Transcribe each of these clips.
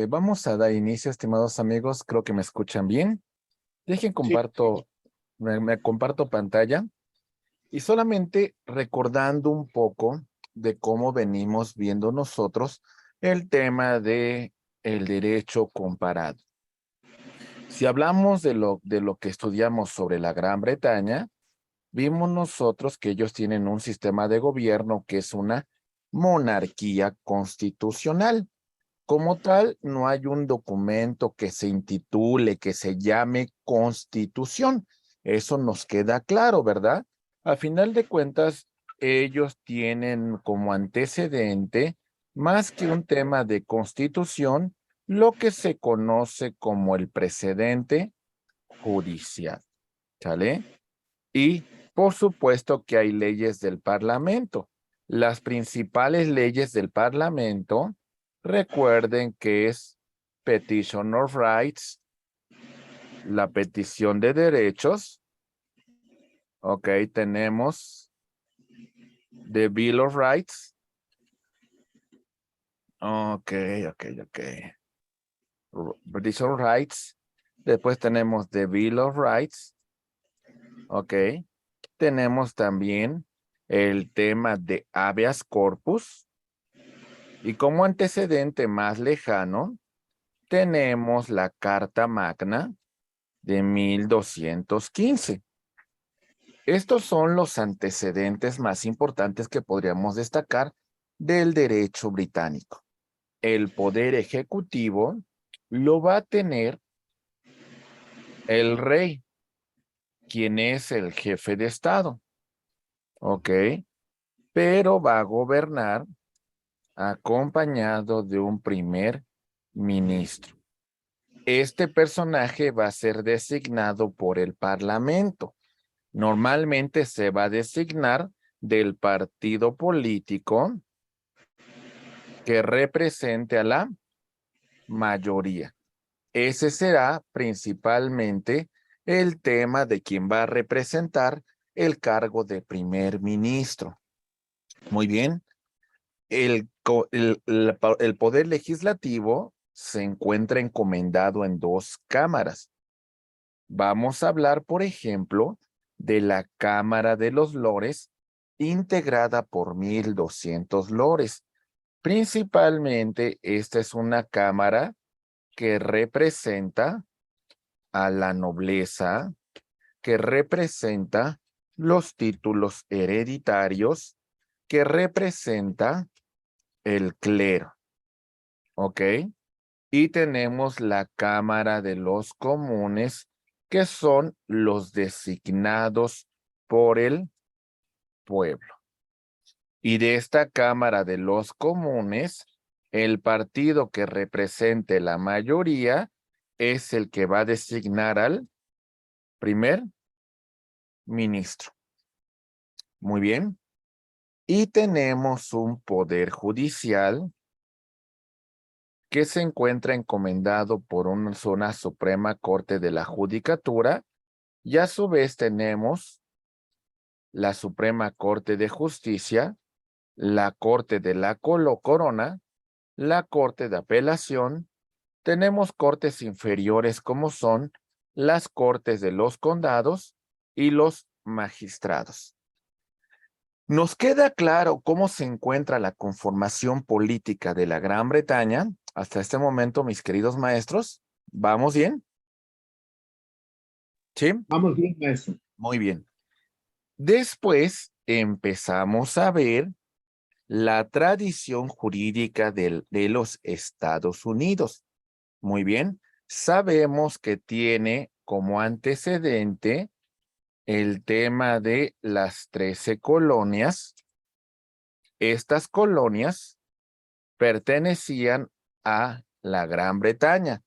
Vamos a dar inicio, estimados amigos. Creo que me escuchan bien. Dejen Sí, comparto, me comparto pantalla y solamente recordando un poco de cómo venimos viendo nosotros el tema de el derecho comparado. Si hablamos de lo que estudiamos sobre la Gran Bretaña, vimos nosotros que ellos tienen un sistema de gobierno que es una monarquía constitucional. Como tal, no hay un documento que se intitule, que se llame Constitución. Eso nos queda claro, ¿verdad? A final de cuentas, ellos tienen como antecedente, más que un tema de constitución, lo que se conoce como el precedente judicial, ¿sale? Y por supuesto que hay leyes del Parlamento. Las principales leyes del Parlamento, recuerden que es Petition of Rights, la petición de derechos. Ok, tenemos the Bill of Rights. Ok. Petition of Rights. Después tenemos the Bill of Rights. Ok. Tenemos también el tema de habeas corpus. Y como antecedente más lejano, tenemos la Carta Magna de 1215. Estos son los antecedentes más importantes que podríamos destacar del derecho británico. El poder ejecutivo lo va a tener el rey, quien es el jefe de Estado, ¿ok? Pero va a gobernar acompañado de un primer ministro. Este personaje va a ser designado por el Parlamento. Normalmente se va a designar del partido político que represente a la mayoría. Ese será principalmente el tema de quien va a representar el cargo de primer ministro. Muy bien. El poder legislativo se encuentra encomendado en dos cámaras. Vamos a hablar, por ejemplo, de la Cámara de los Lores, integrada por 1200 lores. Principalmente, esta es una cámara que representa a la nobleza, que representa los títulos hereditarios, que representa el clero, ¿ok? Y tenemos la Cámara de los Comunes, que son los designados por el pueblo. Y de esta Cámara de los Comunes, el partido que represente la mayoría es el que va a designar al primer ministro. Muy bien. Y tenemos un poder judicial que se encuentra encomendado por una zona Suprema Corte de la Judicatura, y a su vez tenemos la Suprema Corte de Justicia, la Corte de la Corona, la Corte de Apelación, tenemos cortes inferiores como son las Cortes de los Condados y los magistrados. Nos queda claro cómo se encuentra la conformación política de la Gran Bretaña hasta este momento, mis queridos maestros. ¿Vamos bien? ¿Sí? vamos bien, maestro. Muy bien. Después empezamos a ver la tradición jurídica de los Estados Unidos. Muy bien. Sabemos que tiene como antecedente el tema de las 13 colonias. Estas colonias pertenecían a la Gran Bretaña.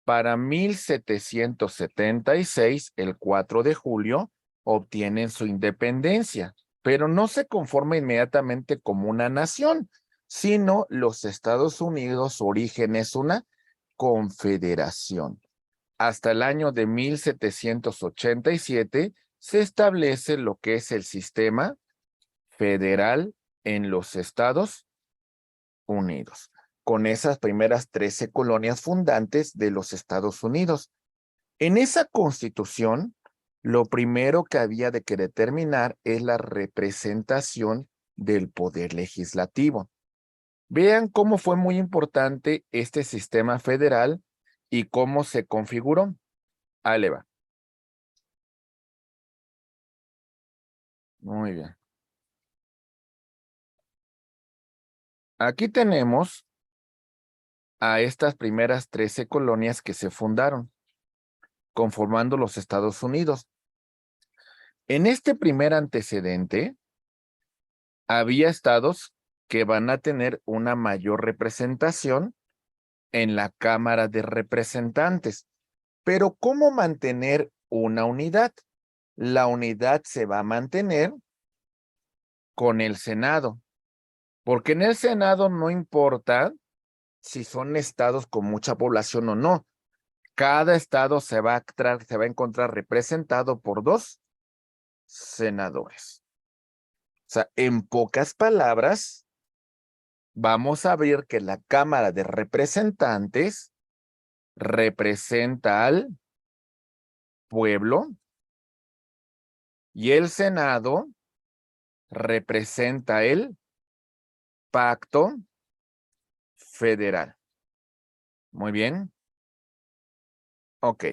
Para 1776, el 4 de julio, obtienen su independencia, pero no se conforma inmediatamente como una nación, sino los Estados Unidos, su origen es una confederación. Hasta el año de 1787 se establece lo que es el sistema federal en los Estados Unidos. con esas primeras 13 colonias fundantes de los Estados Unidos. En esa constitución, lo primero que había de que determinar es la representación del poder legislativo. Vean cómo fue muy importante este sistema federal y cómo se configuró. Ahí le va. Muy bien. Aquí tenemos a estas primeras 13 colonias que se fundaron, conformando los Estados Unidos. En este primer antecedente, había estados que van a tener una mayor representación en la Cámara de Representantes. Pero ¿cómo mantener una unidad? La unidad se va a mantener con el Senado, porque en el Senado no importa si son estados con mucha población o no. Cada estado se va a encontrar representado por 2 senadores. O sea, en pocas palabras, vamos a ver que la Cámara de Representantes representa al pueblo y el Senado representa el pacto federal. Muy bien. Ok.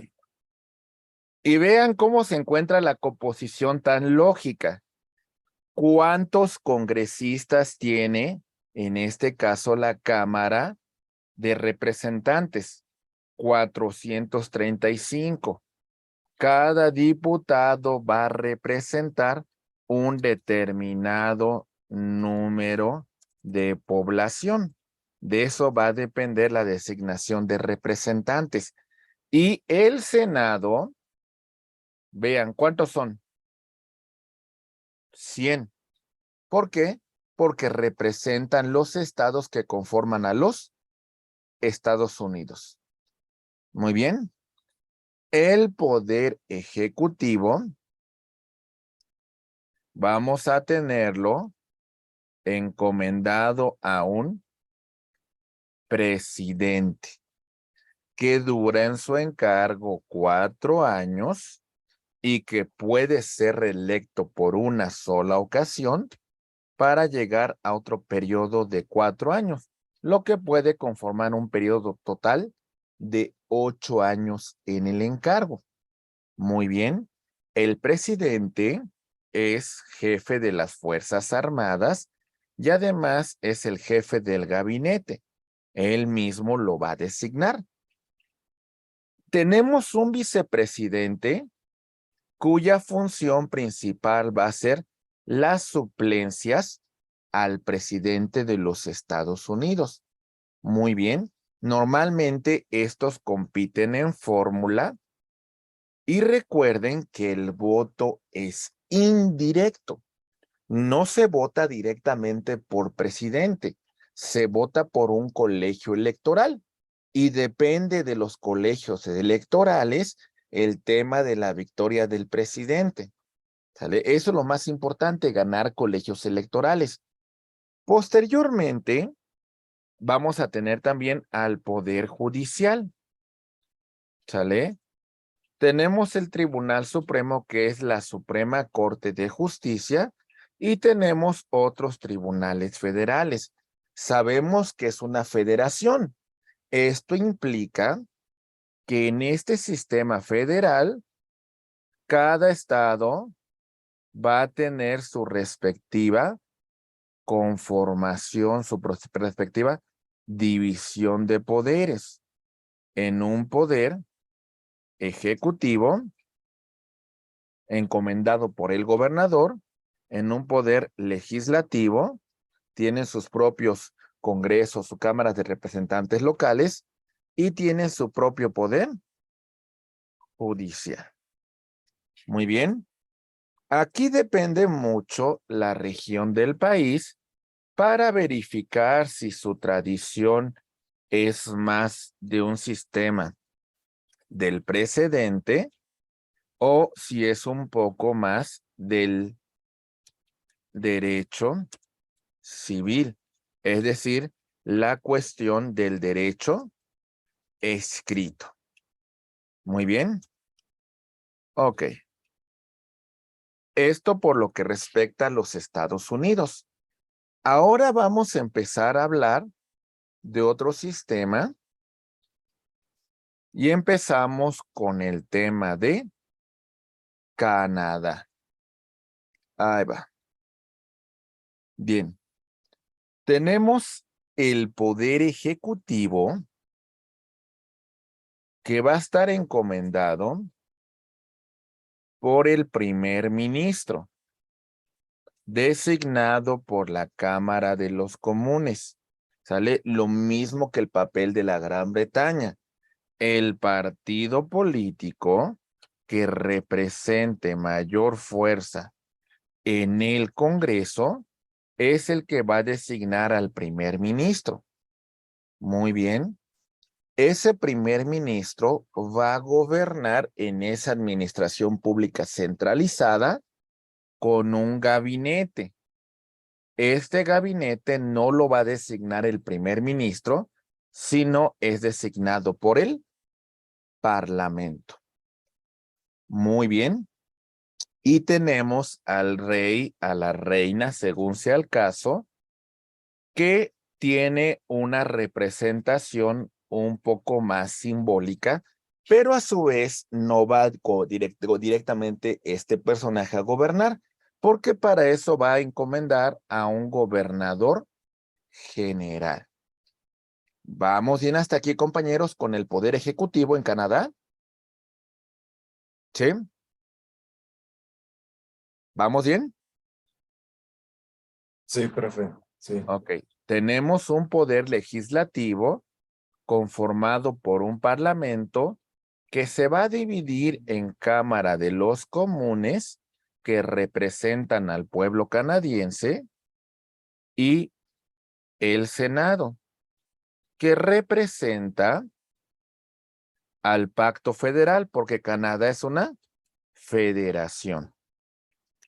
Y vean cómo se encuentra la composición tan lógica. ¿Cuántos congresistas tiene, en este caso, la Cámara de Representantes? 435. Cada diputado va a representar un determinado número de población. De eso va a depender la designación de representantes. Y el Senado, vean, ¿cuántos son? 100. ¿Por qué? Porque representan los estados que conforman a los Estados Unidos. Muy bien. El poder ejecutivo, vamos a tenerlo encomendado a un presidente que dura en su encargo 4 años y que puede ser reelecto por una sola ocasión para llegar a otro periodo de 4 años, lo que puede conformar un periodo total de 8 años en el encargo. Muy bien, el presidente es jefe de las Fuerzas Armadas y además es el jefe del gabinete. Él mismo lo va a designar. Tenemos un vicepresidente cuya función principal va a ser las suplencias al presidente de los Estados Unidos. Muy bien, normalmente estos compiten en fórmula y recuerden que el voto es indirecto. No se vota directamente por presidente, se vota por un colegio electoral y depende de los colegios electorales el tema de la victoria del presidente. ¿Sale? Eso es lo más importante, ganar colegios electorales. Posteriormente, vamos a tener también al Poder Judicial. ¿Sale? Tenemos el Tribunal Supremo, que es la Suprema Corte de Justicia, y tenemos otros tribunales federales. Sabemos que es una federación. Esto implica que en este sistema federal, cada estado va a tener su respectiva conformación, su respectiva división de poderes. En un poder ejecutivo, encomendado por el gobernador, en un poder legislativo, tienen sus propios congresos, sus cámaras de representantes locales y tienen su propio poder judicial. Muy bien. Aquí depende mucho la región del país para verificar si su tradición es más de un sistema del precedente o si es un poco más del derecho civil, es decir, la cuestión del derecho escrito. Muy bien. Ok. Esto por lo que respecta a los Estados Unidos. Ahora vamos a empezar a hablar de otro sistema y empezamos con el tema de Canadá. Ahí va. Bien. Tenemos el poder ejecutivo que va a estar encomendado por el primer ministro, designado por la Cámara de los Comunes. Sale lo mismo que el papel de la Gran Bretaña. El partido político que represente mayor fuerza en el Congreso es el que va a designar al primer ministro. Muy bien. Ese primer ministro va a gobernar en esa administración pública centralizada con un gabinete. Este gabinete no lo va a designar el primer ministro, sino es designado por el Parlamento. Muy bien. Y tenemos al rey, a la reina, según sea el caso, que tiene una representación un poco más simbólica, pero a su vez no va directamente este personaje a gobernar, porque para eso va a encomendar a un gobernador general. Vamos bien hasta aquí, compañeros, con el poder ejecutivo en Canadá. ¿Sí? ¿Vamos bien? Sí, profe, sí. Ok. Tenemos un poder legislativo conformado por un parlamento que se va a dividir en Cámara de los Comunes, que representan al pueblo canadiense, y el Senado, que representa al Pacto Federal, porque Canadá es una federación.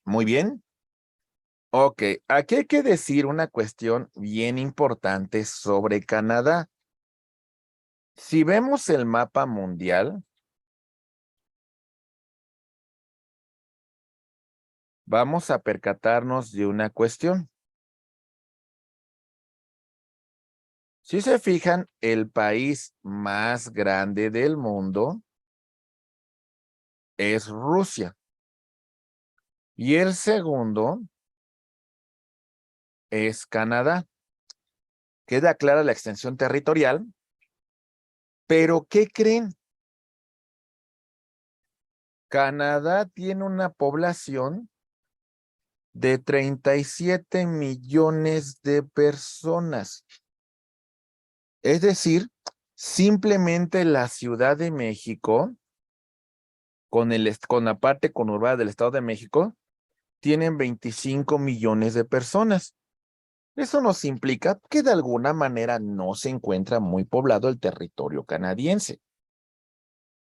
Muy bien. Ok, aquí hay que decir una cuestión bien importante sobre Canadá. Si vemos el mapa mundial, vamos a percatarnos de una cuestión. Si se fijan, el país más grande del mundo es Rusia. Y el segundo es Canadá. Queda clara la extensión territorial, pero ¿qué creen? Canadá tiene una población de 37 millones de personas. Es decir, simplemente la Ciudad de México, con la parte conurbada del Estado de México, tienen 25 millones de personas. Eso nos implica que de alguna manera no se encuentra muy poblado el territorio canadiense.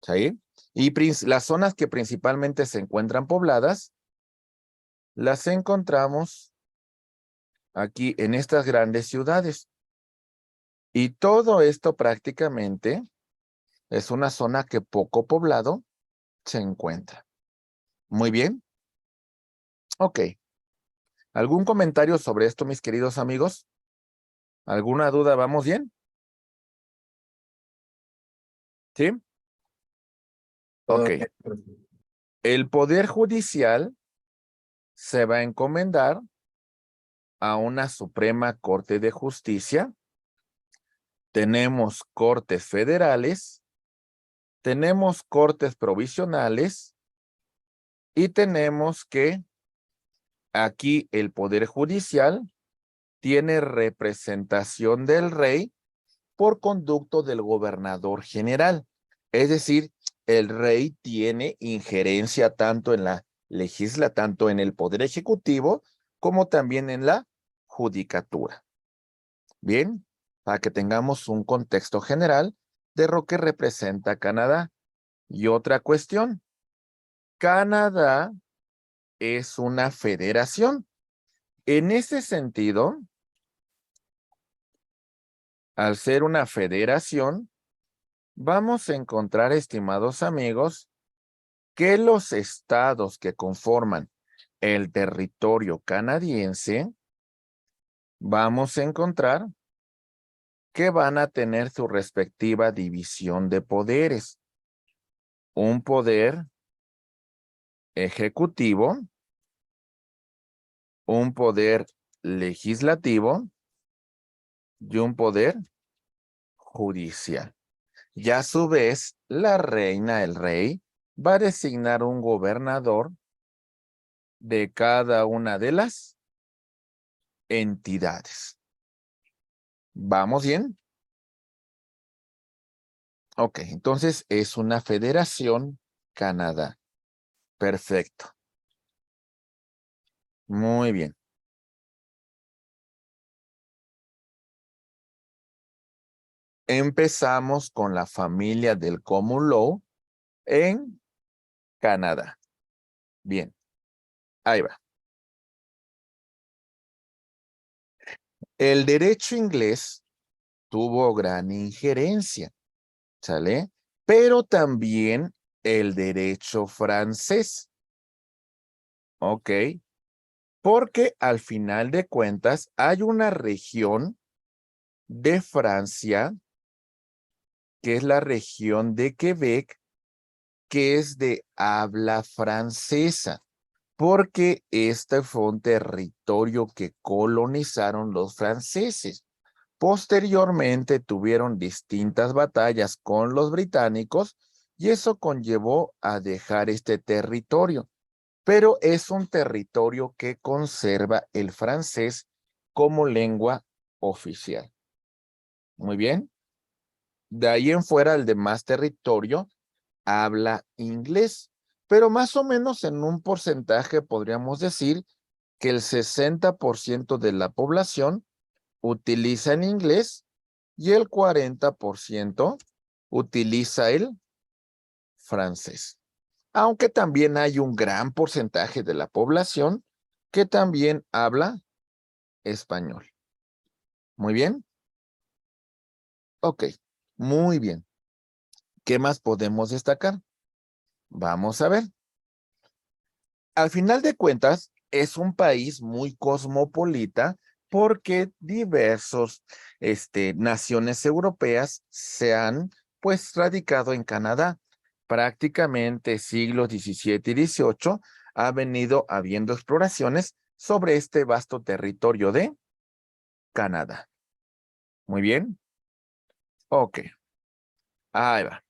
¿Sí? Y las zonas que principalmente se encuentran pobladas, las encontramos aquí en estas grandes ciudades. Y todo esto prácticamente es una zona que poco poblado se encuentra. Muy bien. Ok. ¿Algún comentario sobre esto, mis queridos amigos? ¿Alguna duda? ¿Vamos bien? ¿Sí? Todo Ok. bien, profe. El Poder Judicial se va a encomendar a una Suprema Corte de Justicia. Tenemos cortes federales, tenemos cortes provisionales y tenemos que aquí el Poder Judicial tiene representación del rey por conducto del gobernador general. Es decir, el rey tiene injerencia tanto en la tanto en el Poder Ejecutivo como también en la judicatura. Bien, para que tengamos un contexto general de lo que representa Canadá. Y otra cuestión, Canadá es una federación. En ese sentido, Al ser una federación, vamos a encontrar, estimados amigos, que los estados que conforman el territorio canadiense, vamos a encontrar que van a tener su respectiva división de poderes. Un poder ejecutivo, un poder legislativo y un poder judicial. Y a su vez, la reina, el rey, va a designar un gobernador de cada una de las entidades. ¿Vamos bien? Ok, entonces es una federación Canadá. Perfecto. Muy bien. Empezamos con la familia del Common Law en Canadá. Bien, ahí va. El derecho inglés tuvo gran injerencia, ¿sale? Pero también el derecho francés, ¿ok? Porque al final de cuentas hay una región de Francia, que es la región de Quebec, que es de habla francesa, porque este fue un territorio que colonizaron los franceses. Posteriormente tuvieron distintas batallas con los británicos y eso conllevó a dejar este territorio, pero es un territorio que conserva el francés como lengua oficial. Muy bien. De ahí en fuera, el demás territorio habla inglés, pero más o menos en un porcentaje podríamos decir que el 60% de la población utiliza el inglés y el 40% utiliza el francés. Aunque también hay un gran porcentaje de la población que también habla español. Muy bien. Ok, muy bien. ¿Qué más podemos destacar? Vamos a ver. Al final de cuentas, es un país muy cosmopolita porque diversos naciones europeas se han pues radicado en Canadá. Prácticamente siglos XVII y XVIII ha venido habiendo exploraciones sobre este vasto territorio de Canadá. Muy bien. Ok. Ahí va.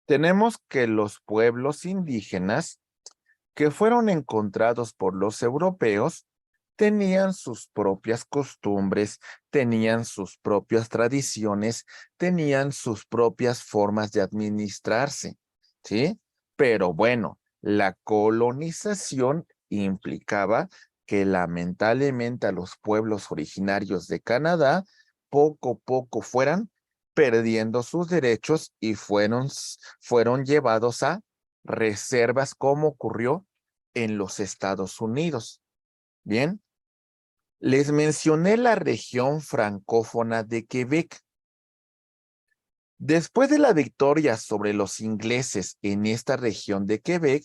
Tenemos que los pueblos indígenas que fueron encontrados por los europeos tenían sus propias costumbres, tenían sus propias tradiciones, tenían sus propias formas de administrarse, ¿sí? Pero bueno, la colonización implicaba que lamentablemente a los pueblos originarios de Canadá poco a poco fueran perdiendo sus derechos y fueron llevados a reservas como ocurrió en los Estados Unidos. Bien, les mencioné la región francófona de Quebec. Después de la victoria sobre los ingleses en esta región de Quebec,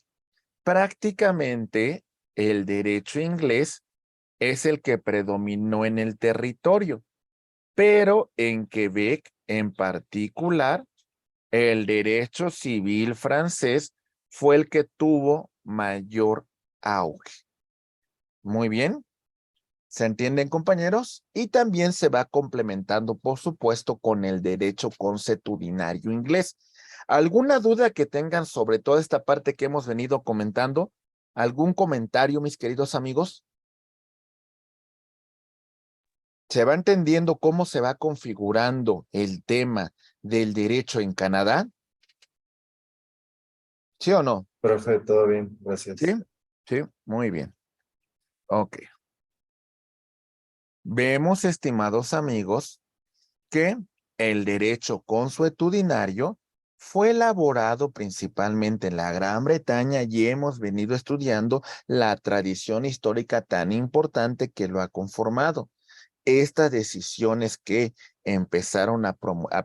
prácticamente el derecho inglés es el que predominó en el territorio, pero en Quebec en particular, el derecho civil francés fue el que tuvo mayor auge. Muy bien. ¿Se entienden, compañeros? Y también se va complementando, por supuesto, con el derecho consuetudinario inglés. ¿Alguna duda que tengan sobre toda esta parte que hemos venido comentando? ¿Algún comentario, mis queridos amigos? ¿Se va entendiendo cómo se va configurando el tema del derecho en Canadá? ¿Sí o no? Profe, todo bien, Sí, gracias. sí, muy bien. Ok. Vemos, estimados amigos, que el derecho consuetudinario fue elaborado principalmente en la Gran Bretaña y hemos venido estudiando la tradición histórica tan importante que lo ha conformado. estas decisiones que empezaron a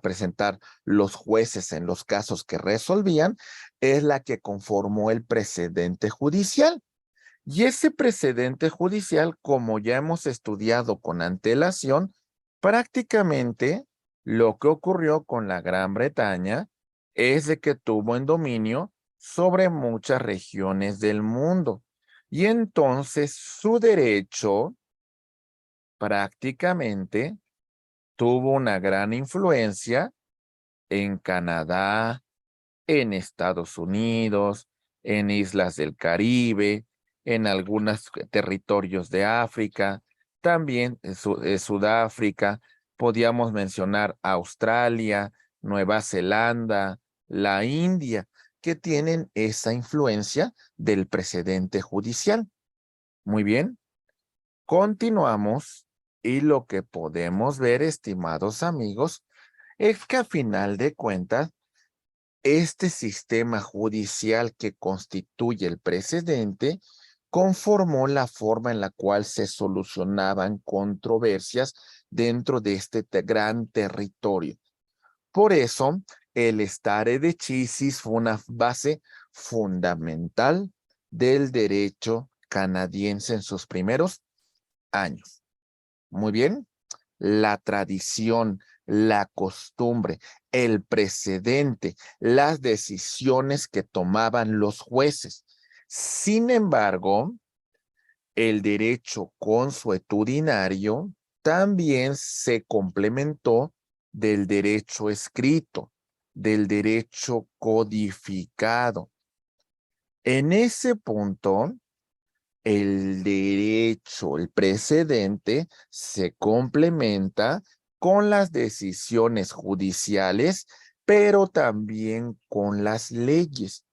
presentar los jueces en los casos que resolvían, es la que conformó el precedente judicial. Y ese precedente judicial, como ya hemos estudiado con antelación, prácticamente lo que ocurrió con la Gran Bretaña es de que tuvo en dominio sobre muchas regiones del mundo. Y entonces su derecho prácticamente tuvo una gran influencia en Canadá, en Estados Unidos, en islas del Caribe, en algunos territorios de África, también en Sudáfrica, podíamos mencionar Australia, Nueva Zelanda, la India, que tienen esa influencia del precedente judicial. Muy bien, continuamos y lo que podemos ver, estimados amigos, es que a final de cuentas, este sistema judicial que constituye el precedente conformó la forma en la cual se solucionaban controversias dentro de este gran territorio. Por eso, el stare decisis fue una base fundamental del derecho canadiense en sus primeros años. Muy bien, la tradición, la costumbre, el precedente, las decisiones que tomaban los jueces. Sin embargo, el derecho consuetudinario también se complementó del derecho escrito, del derecho codificado. En ese punto, el derecho, el precedente, se complementa con las decisiones judiciales, pero también con las leyes.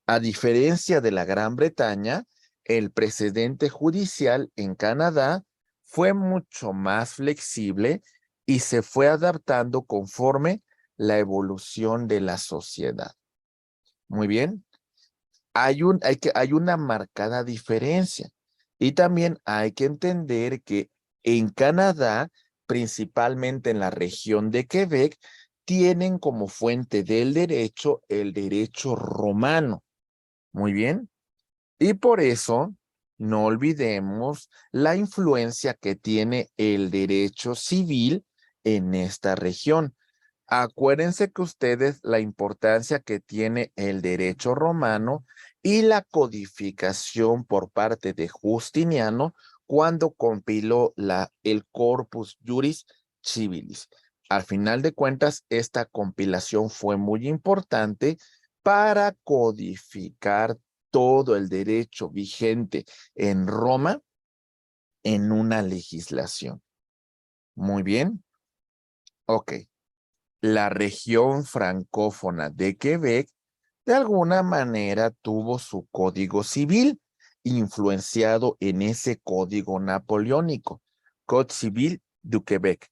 A diferencia de la Gran Bretaña, el precedente judicial en Canadá fue mucho más flexible y se fue adaptando conforme la evolución de la sociedad. Muy bien. Hay una marcada diferencia. Y también hay que entender que en Canadá, principalmente en la región de Quebec, tienen como fuente del derecho el derecho romano. Muy bien. Y por eso no olvidemos la influencia que tiene el derecho civil en esta región. Acuérdense que ustedes la importancia que tiene el derecho romano y la codificación por parte de Justiniano cuando compiló el Corpus Juris Civilis. Al final de cuentas, esta compilación fue muy importante para codificar todo el derecho vigente en Roma en una legislación. Muy bien. Ok. La región francófona de Quebec de alguna manera tuvo su código civil influenciado en ese código napoleónico, Code Civil du Québec.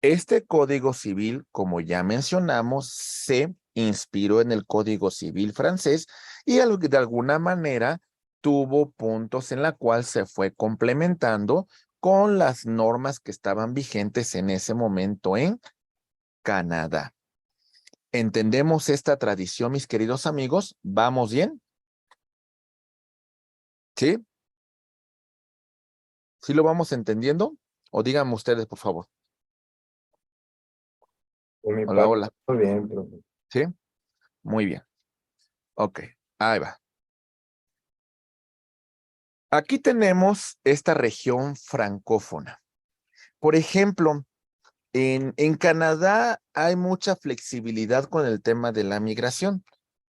Este código civil, como ya mencionamos, se inspiró en el código civil francés y de alguna manera tuvo puntos en la cual se fue complementando con las normas que estaban vigentes en ese momento en Canadá. ¿Entendemos esta tradición, mis queridos amigos? ¿Vamos bien? ¿Sí? ¿Sí lo vamos entendiendo? O díganme ustedes, por favor. Por mi Hola, parte, hola. muy bien, profe. ¿Sí? Muy bien. Ok, ahí va. Aquí tenemos esta región francófona. Por ejemplo, en Canadá hay mucha flexibilidad con el tema de la migración,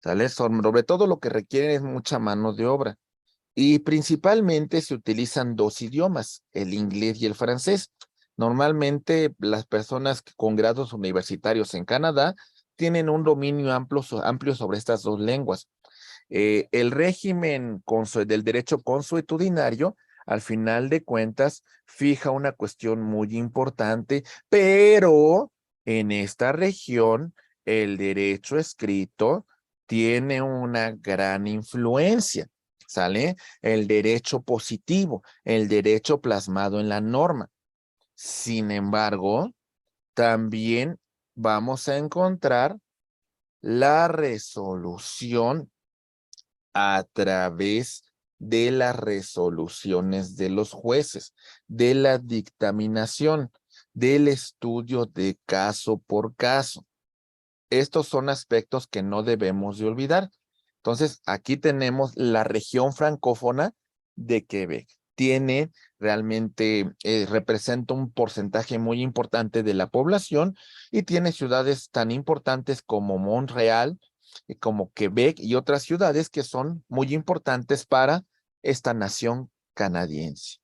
¿sale? Sobre todo lo que requieren es mucha mano de obra. Y principalmente se utilizan dos idiomas, el inglés y el francés. Normalmente las personas con grados universitarios en Canadá tienen un dominio amplio sobre estas dos lenguas. El régimen del derecho consuetudinario, al final de cuentas, fija una cuestión muy importante, pero en esta región el derecho escrito tiene una gran influencia. ¿Sale? El derecho positivo, el derecho plasmado en la norma. Sin embargo, también vamos a encontrar la resolución a través de las resoluciones de los jueces, de la dictaminación, del estudio de caso por caso. Estos son aspectos que no debemos de olvidar. Entonces, aquí tenemos la región francófona de Quebec. Tiene realmente, representa un porcentaje muy importante de la población y tiene ciudades tan importantes como Montreal, como Quebec y otras ciudades que son muy importantes para esta nación canadiense.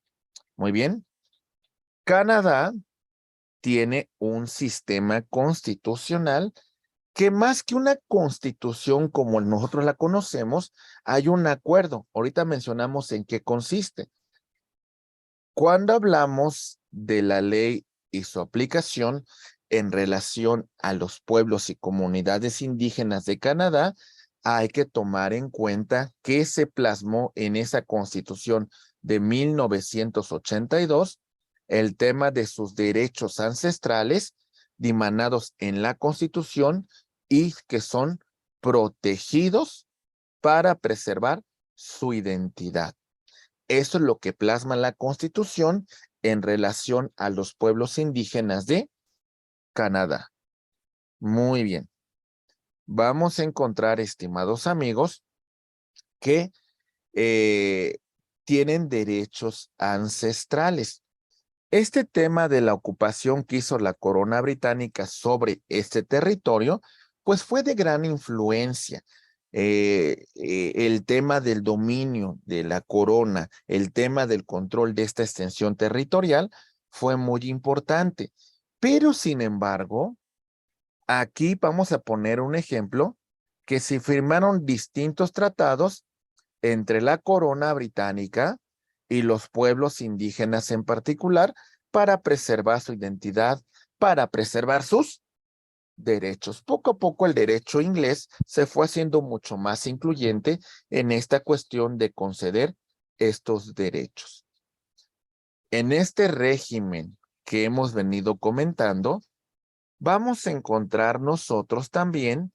Muy bien. Canadá tiene un sistema constitucional que más que una constitución como nosotros la conocemos, hay un acuerdo. Ahorita mencionamos en qué consiste. Cuando hablamos de la ley y su aplicación en relación a los pueblos y comunidades indígenas de Canadá, hay que tomar en cuenta que se plasmó en esa constitución de 1982 el tema de sus derechos ancestrales dimanados en la constitución y que son protegidos para preservar su identidad. Eso es lo que plasma la Constitución en relación a los pueblos indígenas de Canadá. Muy bien. Vamos a encontrar, estimados amigos, que tienen derechos ancestrales. Este tema de la ocupación que hizo la corona británica sobre este territorio, pues fue de gran influencia. El tema del dominio de la corona, el tema del control de esta extensión territorial fue muy importante. Pero, sin embargo, aquí vamos a poner un ejemplo que se firmaron distintos tratados entre la corona británica y los pueblos indígenas en particular para preservar su identidad, para preservar sus derechos. Poco a poco el derecho inglés se fue haciendo mucho más incluyente en esta cuestión de conceder estos derechos. En este régimen que hemos venido comentando, vamos a encontrar nosotros también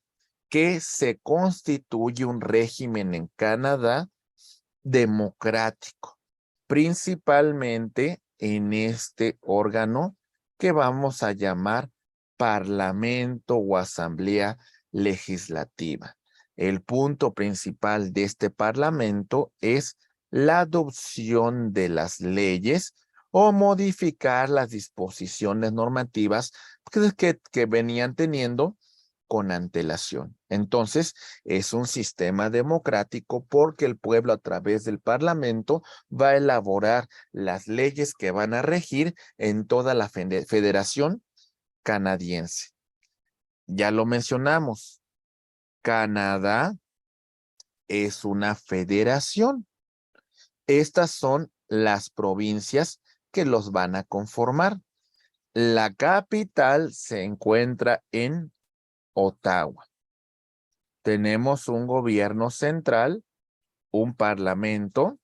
que se constituye un régimen en Canadá democrático, principalmente en este órgano que vamos a llamar Parlamento o Asamblea Legislativa. El punto principal de este Parlamento es la adopción de las leyes o modificar las disposiciones normativas que venían teniendo con antelación. Entonces, es un sistema democrático porque el pueblo a través del Parlamento va a elaborar las leyes que van a regir en toda la federación canadiense. Ya lo mencionamos, Canadá es una federación. Estas son las provincias que los van a conformar. La capital se encuentra en Ottawa. Tenemos un gobierno central, un parlamento,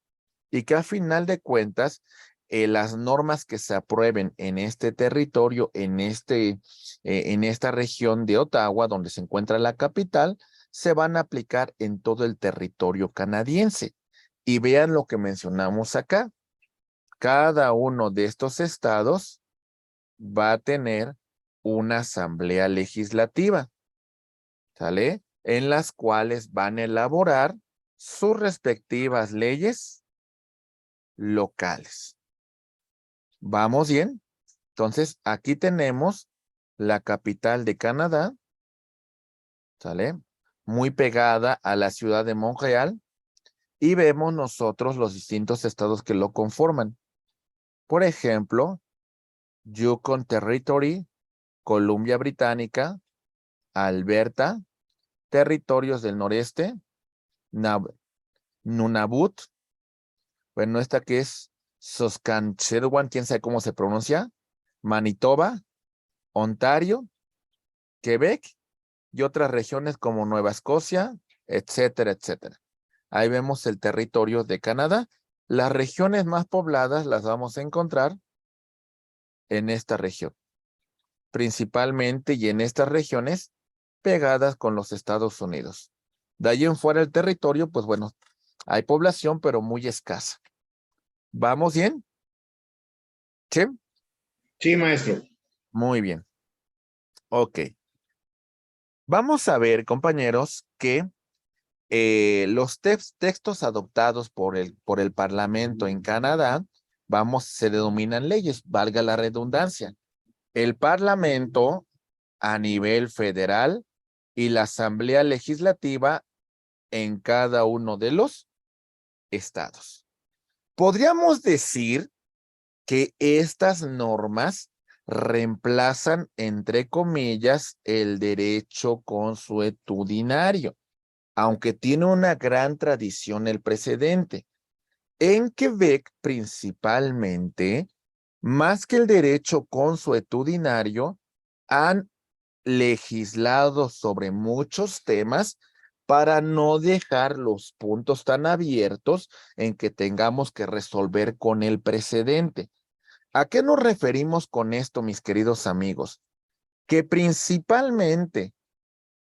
y que a final de cuentas, las normas que se aprueben en este territorio, en esta región de Ottawa, donde se encuentra la capital, se van a aplicar en todo el territorio canadiense. Y vean lo que mencionamos acá. Cada uno de estos estados va a tener una asamblea legislativa, ¿sale? En las cuales van a elaborar sus respectivas leyes locales. ¿Vamos bien? Entonces, aquí tenemos la capital de Canadá, ¿sale? Muy pegada a la ciudad de Montreal, y vemos nosotros los distintos estados que lo conforman. Por ejemplo, Yukon Territory, Columbia Británica, Alberta, Territorios del Noreste, Nunavut, bueno, esta que es Saskatchewan, quién sabe cómo se pronuncia, Manitoba, Ontario, Quebec y otras regiones como Nueva Escocia, etcétera, etcétera. Ahí vemos el territorio de Canadá. Las regiones más pobladas las vamos a encontrar en esta región, principalmente y en estas regiones pegadas con los Estados Unidos. De ahí en fuera el territorio, pues bueno, hay población, pero muy escasa. ¿Vamos bien? ¿Sí? Sí, maestro. Muy bien. Ok. Vamos a ver, compañeros, que los textos adoptados por el Parlamento en Canadá, se denominan leyes, valga la redundancia. El Parlamento a nivel federal y la Asamblea Legislativa en cada uno de los estados. Podríamos decir que estas normas reemplazan, entre comillas, el derecho consuetudinario, aunque tiene una gran tradición el precedente. En Quebec, principalmente, más que el derecho consuetudinario, han legislado sobre muchos temas para no dejar los puntos tan abiertos en que tengamos que resolver con el precedente. ¿A qué nos referimos con esto, mis queridos amigos? Que principalmente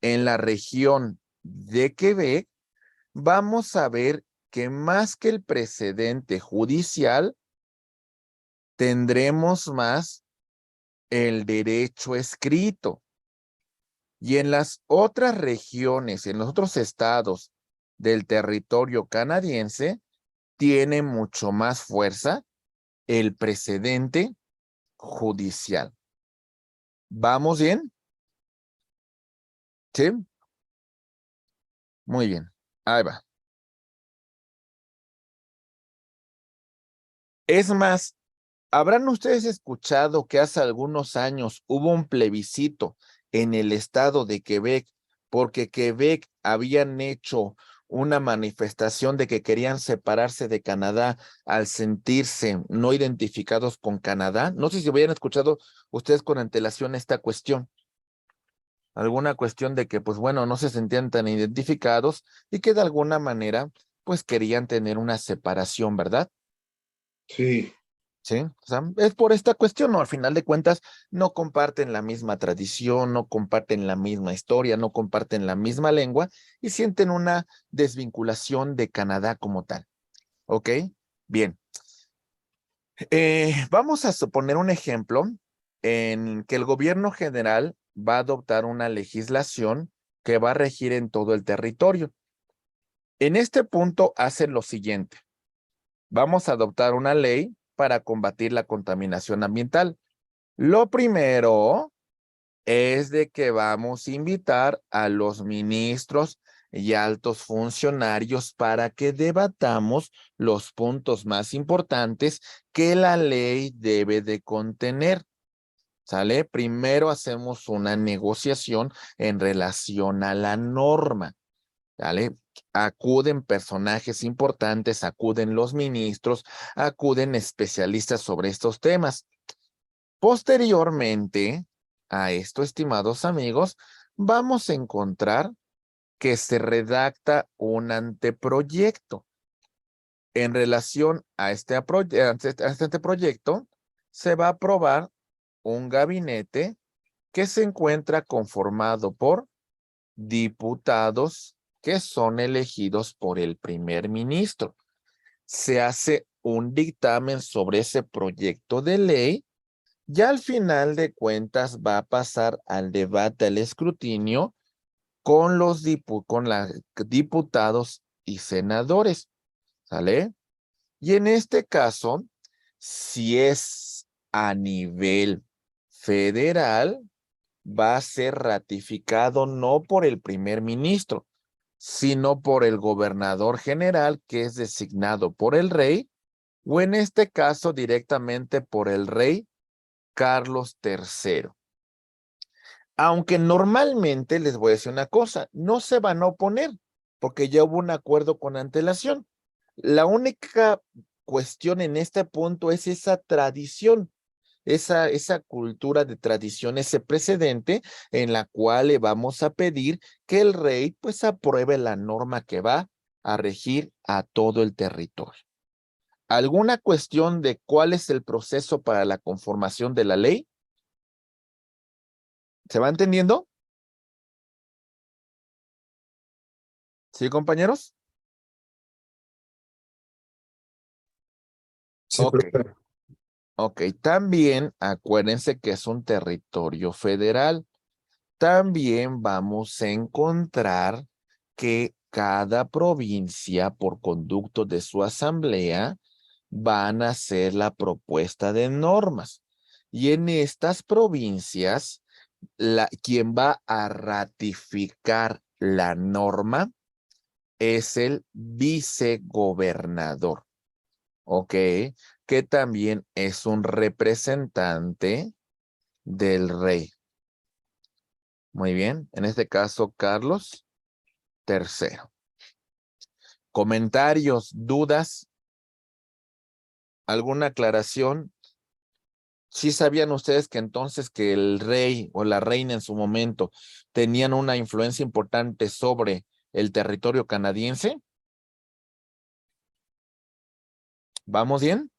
en la región de Quebec vamos a ver que más que el precedente judicial, tendremos más el derecho escrito. Y en las otras regiones, en los otros estados del territorio canadiense, tiene mucho más fuerza el precedente judicial. ¿Vamos bien? ¿Sí? Muy bien. Ahí va. Es más, ¿habrán ustedes escuchado que hace algunos años hubo un plebiscito en el estado de Quebec porque Quebec habían hecho una manifestación de que querían separarse de Canadá al sentirse no identificados con Canadá? No sé si habían escuchado ustedes con antelación esta cuestión. Alguna cuestión de que, pues bueno, no se sentían tan identificados y que de alguna manera, pues querían tener una separación, ¿verdad? Sí, Sí, o sea, es por esta cuestión, ¿no? Al final de cuentas, no comparten la misma tradición, no comparten la misma historia, no comparten la misma lengua y sienten una desvinculación de Canadá como tal. ¿Ok? Bien. Vamos a suponer un ejemplo en que el gobierno general va a adoptar una legislación que va a regir en todo el territorio. En este punto hacen lo siguiente. Vamos a adoptar una ley para combatir la contaminación ambiental. Lo primero es de que vamos a invitar a los ministros y altos funcionarios para que debatamos los puntos más importantes que la ley debe de contener. ¿Sale? Primero hacemos una negociación en relación a la norma. ¿Sale? Acuden personajes importantes, acuden los ministros, acuden especialistas sobre estos temas. Posteriormente a esto, estimados amigos, vamos a encontrar que se redacta un anteproyecto. En relación a este anteproyecto, se va a aprobar un gabinete que se encuentra conformado por diputados que son elegidos por el primer ministro. Se hace un dictamen sobre ese proyecto de ley y al final de cuentas va a pasar al debate, al escrutinio con los diputados y senadores. ¿Sale? Y en este caso, si es a nivel federal, va a ser ratificado no por el primer ministro, sino por el gobernador general, que es designado por el rey, o en este caso directamente por el rey Carlos III. Aunque normalmente les voy a decir una cosa, no se van a oponer, porque ya hubo un acuerdo con antelación. La única cuestión en este punto es esa tradición, esa cultura de tradición, ese precedente en la cual le vamos a pedir que el rey pues apruebe la norma que va a regir a todo el territorio. ¿Alguna cuestión de cuál es el proceso para la conformación de la ley? ¿Se va entendiendo? ¿Sí, compañeros? Sí, Ok. profe. Ok, también acuérdense que es un territorio federal. También vamos a encontrar que cada provincia, por conducto de su asamblea, van a hacer la propuesta de normas. Y en estas provincias, quien va a ratificar la norma es el vicegobernador, ¿ok? Que también es un representante del rey. Muy bien, en este caso, Carlos III. ¿Comentarios, dudas? ¿Alguna aclaración? ¿Sí sabían ustedes que entonces que el rey o la reina en su momento tenían una influencia importante sobre el territorio canadiense? ¿Vamos bien?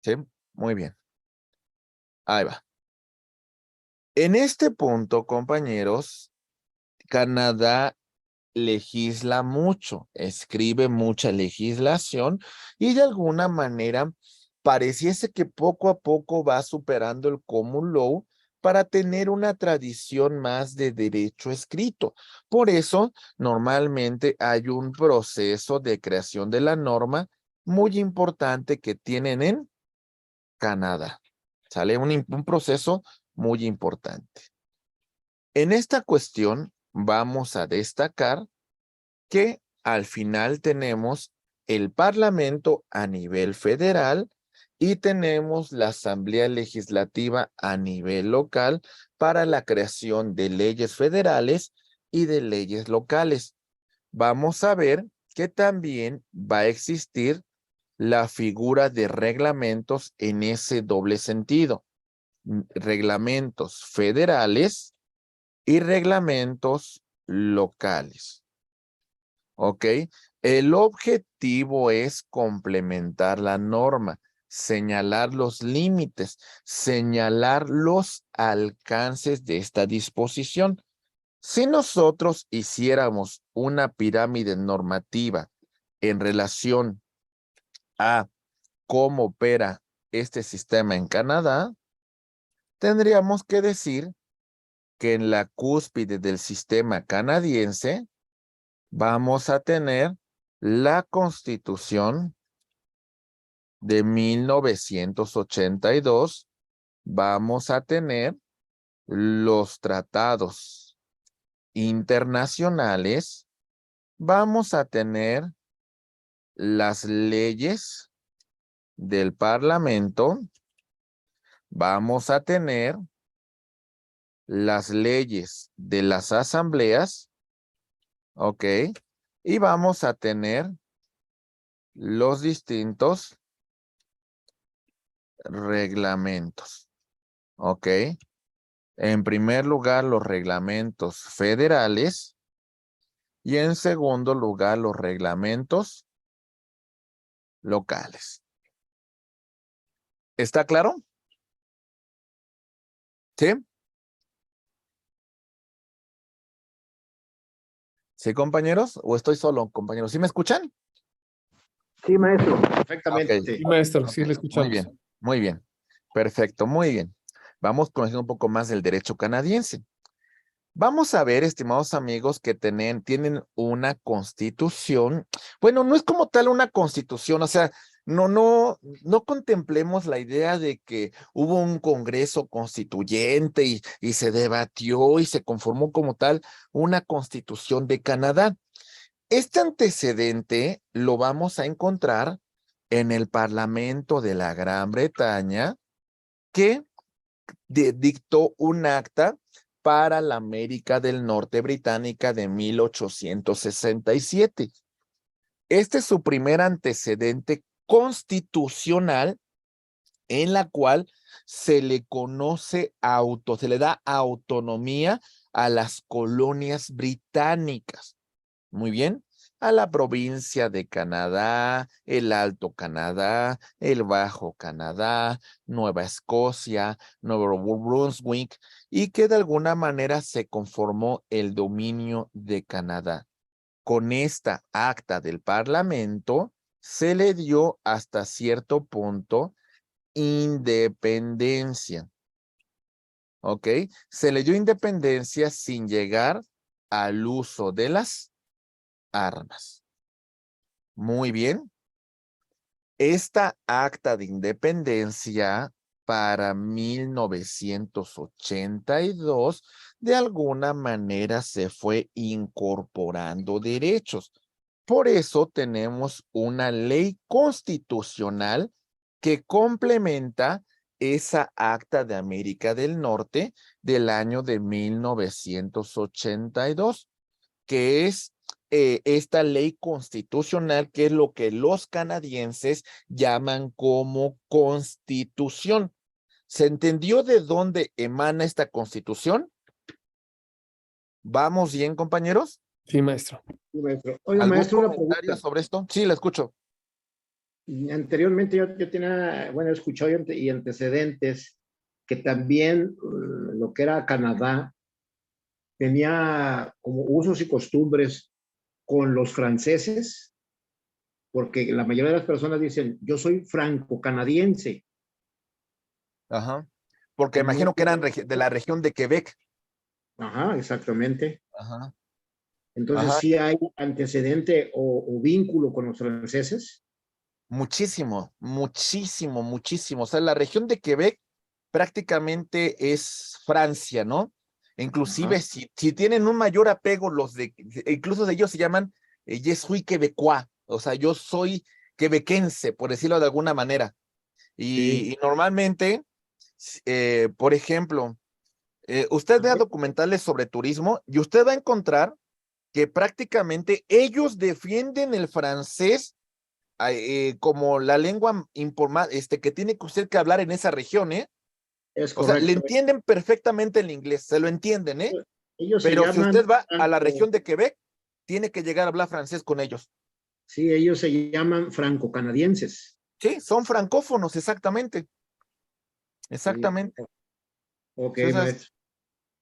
Sí, muy bien. Ahí va. En este punto, compañeros, Canadá legisla mucho, escribe mucha legislación y de alguna manera pareciese que poco a poco va superando el common law para tener una tradición más de derecho escrito. Por eso, normalmente hay un proceso de creación de la norma muy importante que tienen en Canadá. Sale un proceso muy importante. En esta cuestión vamos a destacar que al final tenemos el Parlamento a nivel federal y tenemos la Asamblea Legislativa a nivel local para la creación de leyes federales y de leyes locales. Vamos a ver que también va a existir la figura de reglamentos en ese doble sentido. Reglamentos federales y reglamentos locales. ¿Ok? El objetivo es complementar la norma, señalar los límites, señalar los alcances de esta disposición. Si nosotros hiciéramos una pirámide normativa en relación a cómo opera este sistema en Canadá, tendríamos que decir que en la cúspide del sistema canadiense vamos a tener la Constitución de 1982, vamos a tener los tratados internacionales, vamos a tener las leyes del Parlamento, vamos a tener las leyes de las asambleas, ¿ok? Y vamos a tener los distintos reglamentos, ¿ok? En primer lugar, los reglamentos federales y en segundo lugar, los reglamentos locales. ¿Está claro? ¿Sí? ¿Sí, compañeros? ¿O estoy solo, compañeros? ¿Sí me escuchan? Sí, maestro. Ok, Perfectamente. Sí, maestro, sí ok, le escuchamos. muy bien. Perfecto, muy bien. Vamos conociendo un poco más del derecho canadiense. Vamos a ver, estimados amigos, que tienen una constitución. Bueno, no es como tal una constitución, o sea, no contemplemos la idea de que hubo un congreso constituyente y se debatió y se conformó como tal una constitución de Canadá. Este antecedente lo vamos a encontrar en el Parlamento de la Gran Bretaña, que dictó un acta para la América del Norte británica de 1867. Este es su primer antecedente constitucional en la cual se le se le da autonomía a las colonias británicas. Muy bien. A la provincia de Canadá, el Alto Canadá, el Bajo Canadá, Nueva Escocia, Nuevo Brunswick, y que de alguna manera se conformó el dominio de Canadá. Con esta acta del Parlamento se le dio hasta cierto punto independencia. ¿Ok? Se le dio independencia sin llegar al uso de las armas. Muy bien. Esta acta de independencia para 1982 de alguna manera se fue incorporando derechos. Por eso tenemos una ley constitucional que complementa esa acta de América del Norte del año de 1982, que es esta ley constitucional, que es lo que los canadienses llaman como constitución. ¿Se entendió de dónde emana esta constitución? ¿Vamos bien, compañeros? Sí, maestro. Sí, maestro. Oiga, ¿Algún maestro, una comentario pregunta. sobre esto? Sí, la escucho. Anteriormente yo tenía, bueno, he escuchado y antecedentes que también lo que era Canadá tenía como usos y costumbres con los franceses, porque la mayoría de las personas dicen, yo soy franco-canadiense. Ajá. Porque Y imagino que eran de la región de Quebec. Ajá, exactamente. Ajá. Entonces, Ajá. sí hay antecedente o vínculo con los franceses. Muchísimo, muchísimo, muchísimo. O sea, la región de Quebec prácticamente es Francia, ¿no? Inclusive Ajá. si tienen un mayor apego los incluso ellos se llaman je suis québécois, o sea, yo soy quebequense, por decirlo de alguna manera. Sí. Y normalmente, por ejemplo, usted vea documentales sobre turismo y usted va a encontrar que prácticamente ellos defienden el francés como la lengua que tiene que usted que hablar en esa región, ¿eh? Es O sea, le correcto. entienden perfectamente el inglés, se lo entienden, ¿eh? Ellos se Pero si llaman, usted va a la región de Quebec, tiene que llegar a hablar francés con ellos. sí, ellos se llaman franco-canadienses. Sí, son francófonos, exactamente. Sí. Exactamente. Ok, Entonces, maestro.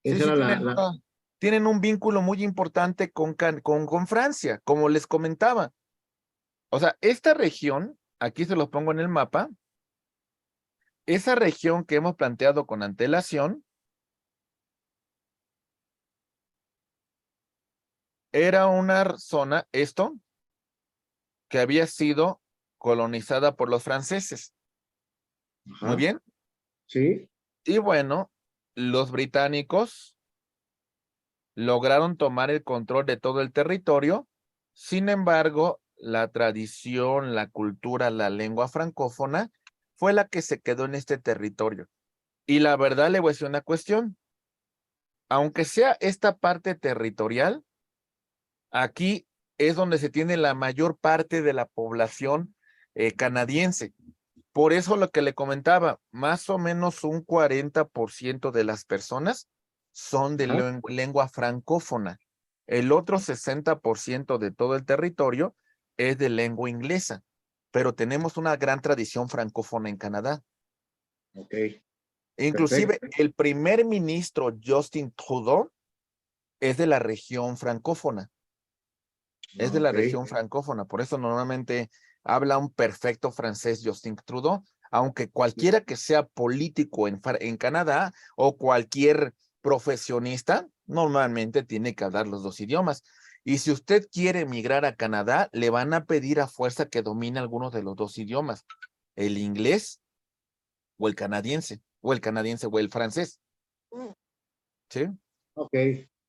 sí, Esa sí, era tienen un vínculo muy importante con Francia, como les comentaba. O sea, esta región, aquí se los pongo en el mapa, esa región que hemos planteado con antelación, era una zona, que había sido colonizada por los franceses. Muy Ajá. bien. Sí. Y bueno, los británicos lograron tomar el control de todo el territorio. Sin embargo, la tradición, la cultura, la lengua francófona fue la que se quedó en este territorio. Y la verdad le voy a decir una cuestión. Aunque sea esta parte territorial, aquí es donde se tiene la mayor parte de la población canadiense. Por eso lo que le comentaba, más o menos un 40% de las personas son de Ajá. lengua francófona. El otro 60% de todo el territorio es de lengua inglesa, pero tenemos una gran tradición francófona en Canadá. Ok. Inclusive Perfecto. el primer ministro Justin Trudeau es de la región francófona. Es de la Ok. región francófona, por eso normalmente habla un perfecto francés Justin Trudeau, aunque cualquiera que sea político en Canadá o cualquier profesionista, normalmente tiene que hablar los dos idiomas. Y si usted quiere emigrar a Canadá, le van a pedir a fuerza que domine algunos de los dos idiomas, el inglés o el canadiense o el francés. ¿Sí? Ok.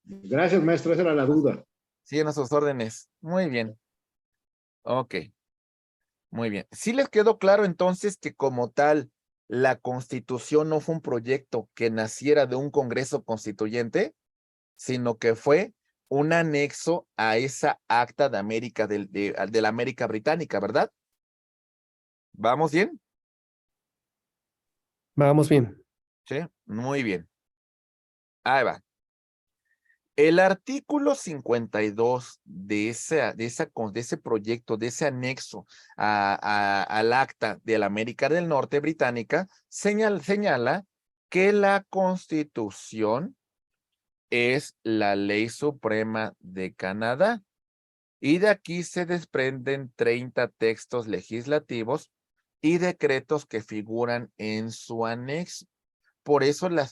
Gracias, maestro. Esa era la duda. Siguen a sus órdenes. Muy bien. Ok. Muy bien. ¿Sí les quedó claro entonces que como tal la Constitución no fue un proyecto que naciera de un Congreso Constituyente, sino que fue un anexo a esa acta de América de la América Británica, ¿verdad? ¿Vamos bien? Vamos bien. Sí, muy bien. Ahí va. El artículo 52 de ese proyecto, de ese anexo al acta de la América del Norte británica, señala que la Constitución es la ley suprema de Canadá. Y de aquí se desprenden 30 textos legislativos y decretos que figuran en su anexo. Por eso la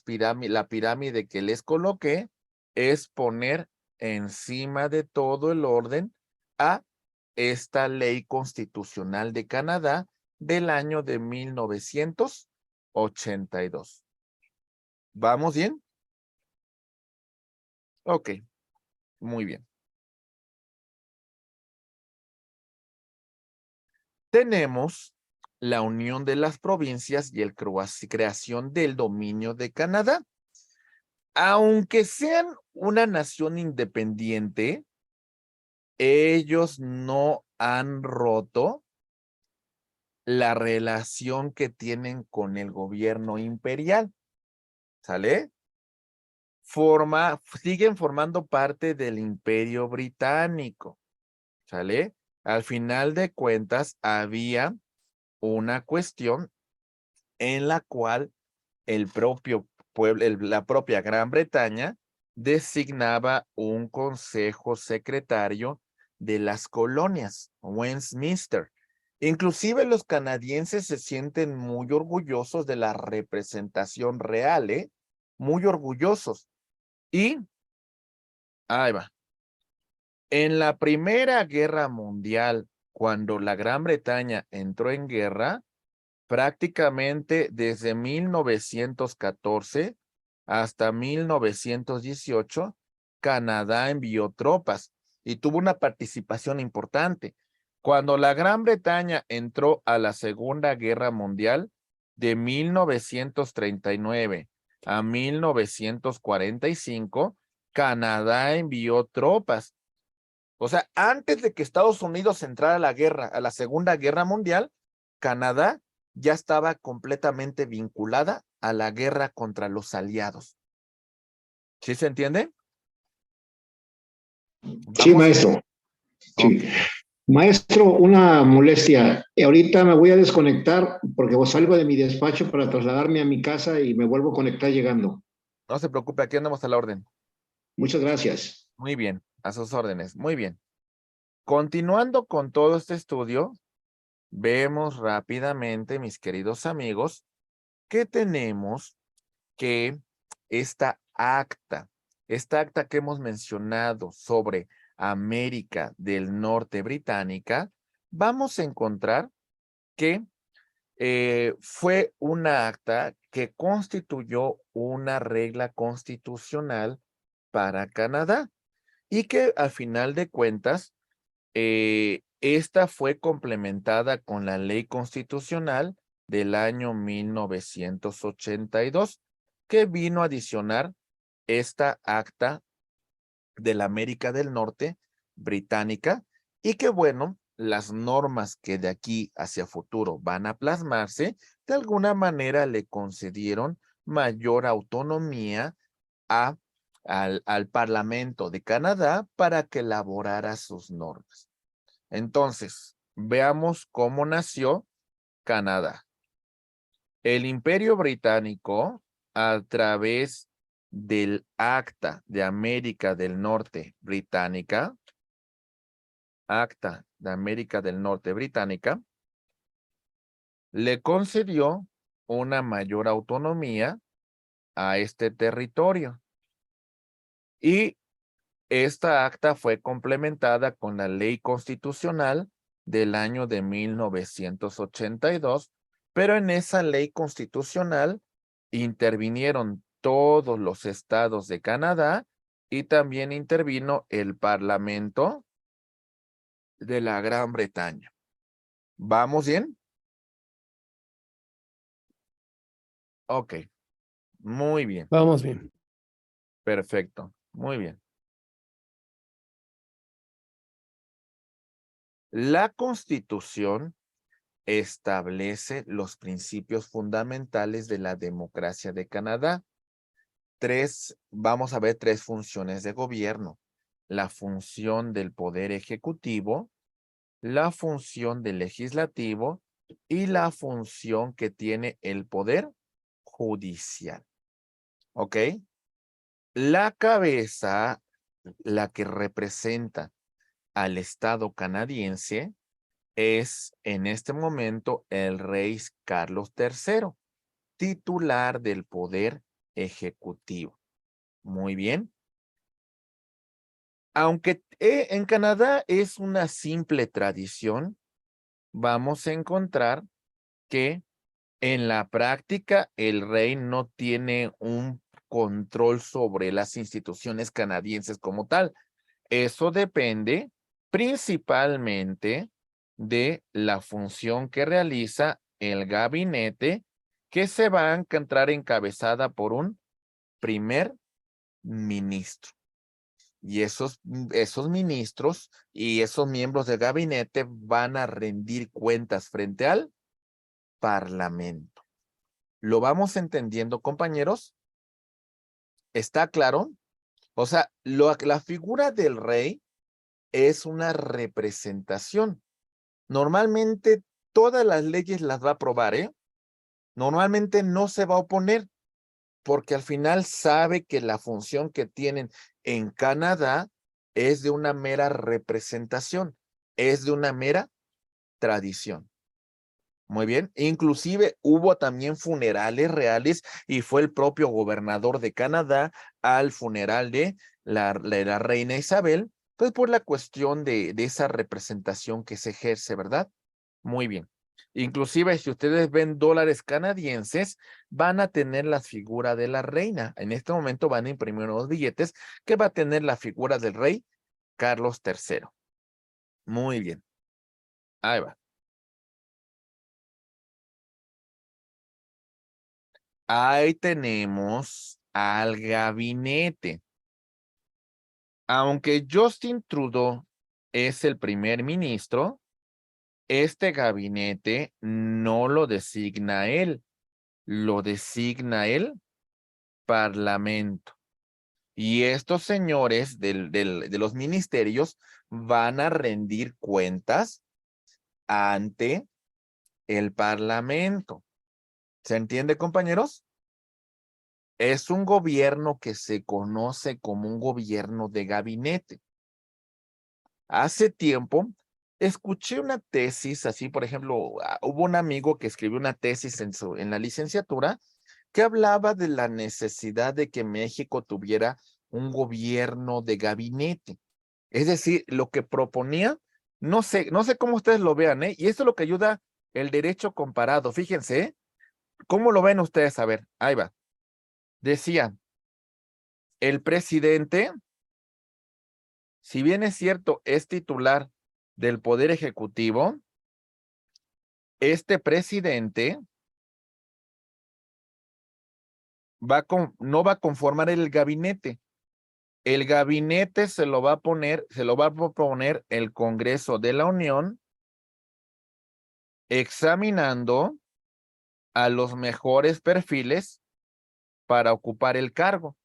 pirámide que les coloqué es poner encima de todo el orden a esta ley constitucional de Canadá del año de 1982. ¿Vamos bien? Ok, muy bien. Tenemos la unión de las provincias y creación del dominio de Canadá. Aunque sean una nación independiente, ellos no han roto la relación que tienen con el gobierno imperial, ¿sale? Siguen formando parte del Imperio Británico, ¿sale? Al final de cuentas, había una cuestión en la cual el propio pueblo, la propia Gran Bretaña designaba un consejo secretario de las colonias, Westminster. Inclusive los canadienses se sienten muy orgullosos de la representación real, ¿eh? Muy orgullosos. Y, ahí va, en la Primera Guerra Mundial, cuando la Gran Bretaña entró en guerra, prácticamente desde 1914 hasta 1918, Canadá envió tropas y tuvo una participación importante. Cuando la Gran Bretaña entró a la Segunda Guerra Mundial, de 1939 a 1945, Canadá envió tropas. O sea, antes de que Estados Unidos entrara a la guerra, a la Segunda Guerra Mundial, Canadá ya estaba completamente vinculada a la guerra contra los aliados. ¿Sí se entiende? Sí, ¿Vamos bien? maestro. Sí. Ok. Maestro, una molestia. Ahorita me voy a desconectar porque salgo de mi despacho para trasladarme a mi casa y me vuelvo a conectar llegando. No se preocupe, aquí andamos a la orden. Muchas gracias. Muy bien, a sus órdenes. Muy bien. Continuando con todo este estudio, vemos rápidamente, mis queridos amigos, que tenemos que esta acta que hemos mencionado sobre América del Norte británica, vamos a encontrar que fue una acta que constituyó una regla constitucional para Canadá y que al final de cuentas, esta fue complementada con la ley constitucional del año 1982, que vino a adicionar esta acta de la América del Norte británica y que bueno, las normas que de aquí hacia futuro van a plasmarse, de alguna manera le concedieron mayor autonomía al Parlamento de Canadá para que elaborara sus normas. Entonces, veamos cómo nació Canadá. El Imperio Británico, a través del Acta de América del Norte Británica, Acta de América del Norte Británica, le concedió una mayor autonomía a este territorio. Y esta acta fue complementada con la ley constitucional del año de 1982, pero en esa ley constitucional intervinieron todos los estados de Canadá y también intervino el Parlamento de la Gran Bretaña. ¿Vamos bien? Ok, muy bien, Vamos bien. perfecto, muy bien. La Constitución establece los principios fundamentales de la democracia de Canadá. vamos a ver tres funciones de gobierno. La función del poder ejecutivo, la función del legislativo y la función que tiene el poder judicial. ¿Ok? La cabeza, la que representa al Estado canadiense, es en este momento el rey Carlos III, titular del poder ejecutivo. Muy bien. Aunque en Canadá es una simple tradición, vamos a encontrar que en la práctica el rey no tiene un control sobre las instituciones canadienses como tal. Eso depende principalmente de la función que realiza el gabinete, que se va a encontrar encabezada por un primer ministro. Y esos ministros y esos miembros del gabinete van a rendir cuentas frente al Parlamento. ¿Lo vamos entendiendo, compañeros? ¿Está claro? O sea, la figura del rey es una representación. Normalmente todas las leyes las va a aprobar, ¿eh? Normalmente no se va a oponer, porque al final sabe que la función que tienen en Canadá es de una mera representación, es de una mera tradición. Muy bien, inclusive hubo también funerales reales y fue el propio gobernador de Canadá al funeral de la reina Isabel, pues por la cuestión de esa representación que se ejerce, ¿verdad? Muy bien. Inclusive si ustedes ven dólares canadienses, van a tener la figura de la reina. En este momento van a imprimir unos billetes que va a tener la figura del rey Carlos III. Muy bien. Ahí va. Ahí tenemos al gabinete. Aunque Justin Trudeau es el primer ministro, este gabinete no lo designa él, lo designa el Parlamento. Y estos señores de los ministerios van a rendir cuentas ante el Parlamento. ¿Se entiende, compañeros? Es un gobierno que se conoce como un gobierno de gabinete. Hace tiempo escuché una tesis, así por ejemplo, hubo un amigo que escribió una tesis en la licenciatura que hablaba de la necesidad de que México tuviera un gobierno de gabinete. Es decir, lo que proponía, no sé cómo ustedes lo vean, ¿eh? Y esto es lo que ayuda el derecho comparado. Fíjense, ¿eh? ¿Cómo lo ven ustedes? A ver, ahí va. Decía, el presidente, si bien es cierto, es titular del Poder Ejecutivo, este presidente no va a conformar el gabinete. El gabinete se lo va a proponer el Congreso de la Unión, examinando a los mejores perfiles para ocupar el cargo.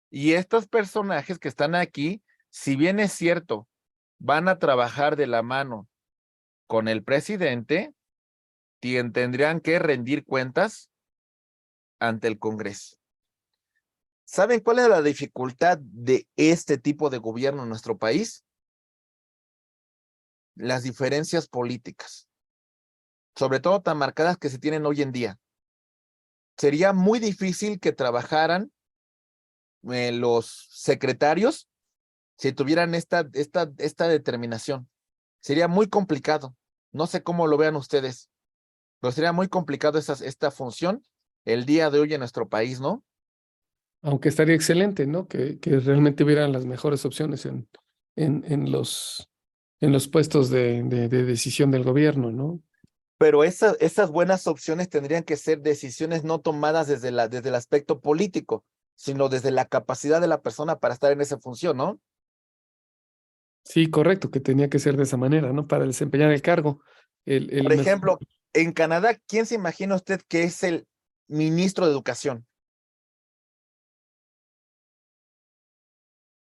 Y estos personajes que están aquí, si bien es cierto, van a trabajar de la mano con el presidente, tendrían que rendir cuentas ante el Congreso. ¿Saben cuál es la dificultad de este tipo de gobierno en nuestro país? Las diferencias políticas, sobre todo tan marcadas que se tienen hoy en día. Sería muy difícil que trabajaran los secretarios si tuvieran esta determinación. Sería muy complicado. No sé cómo lo vean ustedes, pero sería muy complicado esta función el día de hoy en nuestro país, ¿no? Aunque estaría excelente, ¿no? Que realmente hubieran las mejores opciones en los puestos de decisión del gobierno, ¿no? Pero esas buenas opciones tendrían que ser decisiones no tomadas desde el aspecto político, sino desde la capacidad de la persona para estar en esa función, ¿no? Sí, correcto, que tenía que ser de esa manera, ¿no? Para desempeñar el cargo. Por El mejor. ejemplo, en Canadá, ¿quién se imagina usted que es el ministro de Educación?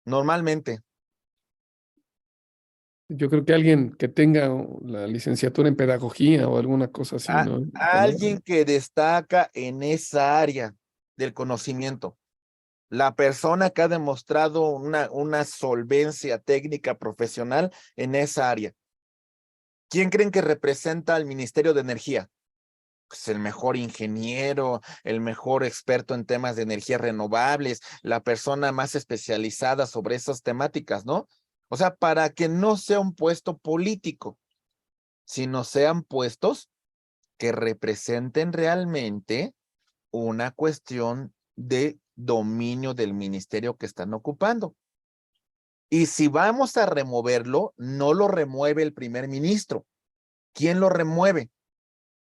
Normalmente. Yo creo que alguien que tenga la licenciatura en pedagogía o alguna cosa así, ¿no? Alguien que destaca en esa área del conocimiento. La persona que ha demostrado una solvencia técnica profesional en esa área. ¿Quién creen que representa al Ministerio de Energía? Pues el mejor ingeniero, el mejor experto en temas de energías renovables, la persona más especializada sobre esas temáticas, ¿no? O sea, para que no sea un puesto político, sino sean puestos que representen realmente una cuestión de dominio del ministerio que están ocupando. Y si vamos a removerlo, no lo remueve el primer ministro. ¿Quién lo remueve?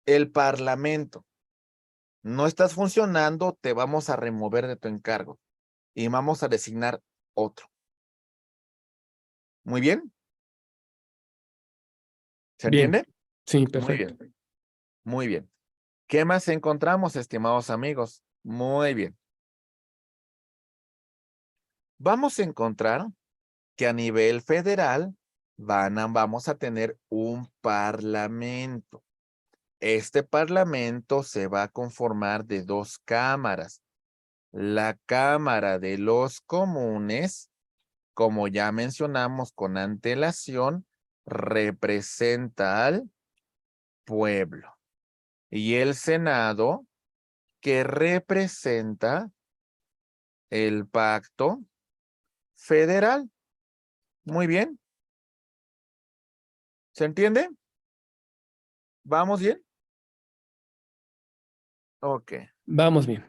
El Parlamento. No estás funcionando, te vamos a remover de tu encargo y vamos a designar otro. Muy bien. ¿Se Bien, entiende? sí, Muy perfecto. bien. Muy bien. ¿Qué más encontramos, estimados amigos? Muy bien. Vamos a encontrar que a nivel federal vamos a tener un parlamento. Este parlamento se va a conformar de dos cámaras. La Cámara de los Comunes, como ya mencionamos con antelación, representa al pueblo. Y el Senado, que representa el pacto federal. Muy bien. ¿Se entiende? ¿Vamos bien? Ok. Vamos bien.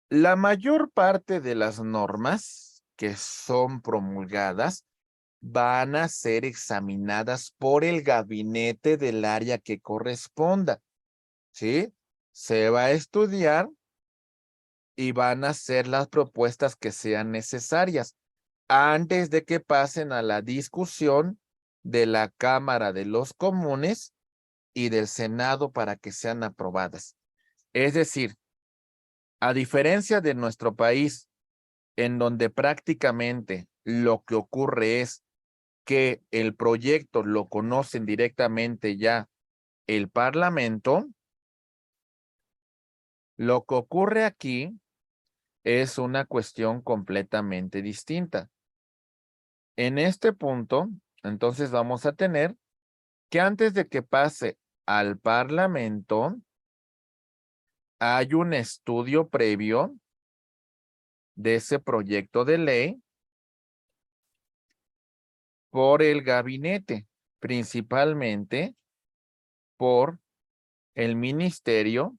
La mayor parte de las normas que son promulgadas van a ser examinadas por el gabinete del área que corresponda, ¿sí? Se va a estudiar y van a hacer las propuestas que sean necesarias antes de que pasen a la discusión de la Cámara de los Comunes y del Senado para que sean aprobadas. Es decir, a diferencia de nuestro país, en donde prácticamente lo que ocurre es que el proyecto lo conocen directamente ya el Parlamento, lo que ocurre aquí es una cuestión completamente distinta. En este punto, entonces vamos a tener que antes de que pase al Parlamento, hay un estudio previo de ese proyecto de ley por el gabinete, principalmente por el ministerio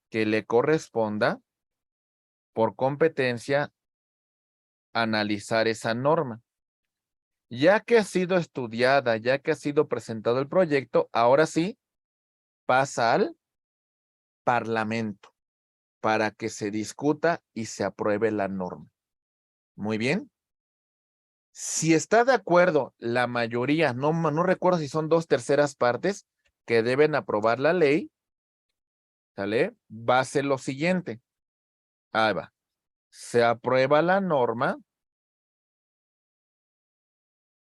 que le corresponda por competencia analizar esa norma. Ya que ha sido estudiada, ya que ha sido presentado el proyecto, ahora sí pasa al Parlamento para que se discuta y se apruebe la norma. Muy bien. Si está de acuerdo la mayoría, no recuerdo si son 2/3 partes que deben aprobar la ley, ¿sale? Va a ser lo siguiente. Ahí va. Se aprueba la norma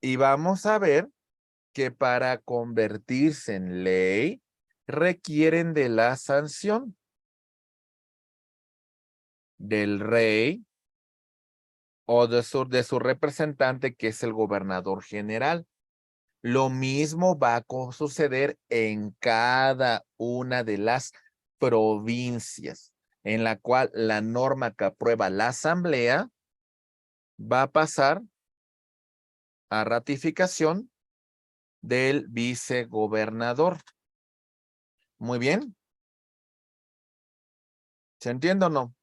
y vamos a ver que para convertirse en ley requieren de la sanción del rey o de su representante, que es el gobernador general. Lo mismo va a suceder en cada una de las provincias, en la cual la norma que aprueba la asamblea va a pasar a ratificación del vicegobernador. Muy bien. ¿Se entiende o no?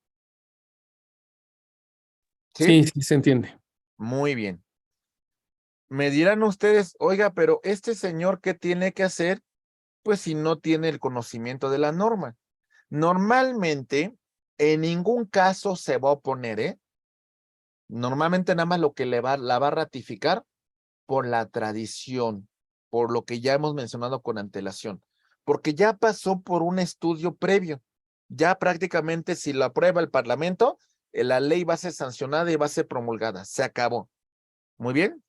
Sí, ¿Sí? sí se entiende. Muy bien. Me dirán ustedes, oiga, pero este señor, ¿qué tiene que hacer? Pues si no tiene el conocimiento de la norma. Normalmente, en ningún caso se va a oponer, ¿eh? Normalmente nada más lo que la va a ratificar por la tradición, por lo que ya hemos mencionado con antelación, porque ya pasó por un estudio previo. Ya prácticamente si lo aprueba el Parlamento, la ley va a ser sancionada y va a ser promulgada. Se acabó. Muy bien.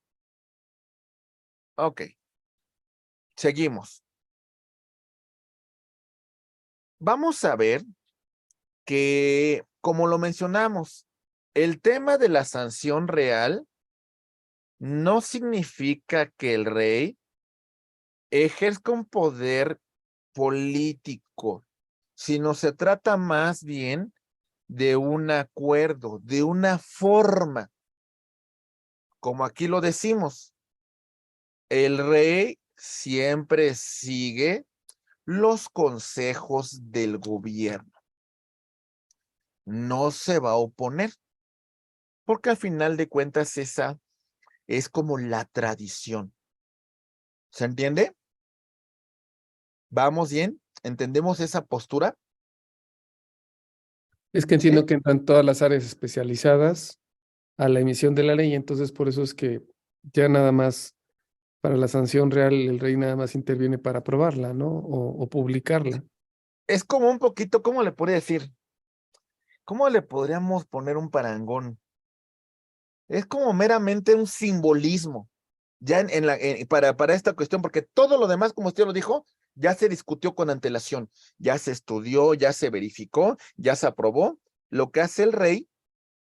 Ok. Seguimos. Vamos a ver que, como lo mencionamos, el tema de la sanción real no significa que el rey ejerza un poder político, sino se trata más bien de un acuerdo, de una forma, como aquí lo decimos, el rey siempre sigue los consejos del gobierno, no se va a oponer, porque al final de cuentas esa es como la tradición. ¿Se entiende? ¿Vamos bien? ¿Entendemos esa postura? Es que ¿Sí? entiendo que entran todas las áreas especializadas a la emisión de la ley, entonces por eso es que ya nada más para la sanción real el rey nada más interviene para aprobarla, ¿no? O publicarla. Es como un poquito, ¿cómo le podría decir? ¿Cómo le podríamos poner un parangón? Es como meramente un simbolismo, ya para esta cuestión, porque todo lo demás, como usted lo dijo, ya se discutió con antelación, ya se estudió, ya se verificó, ya se aprobó. Lo que hace el rey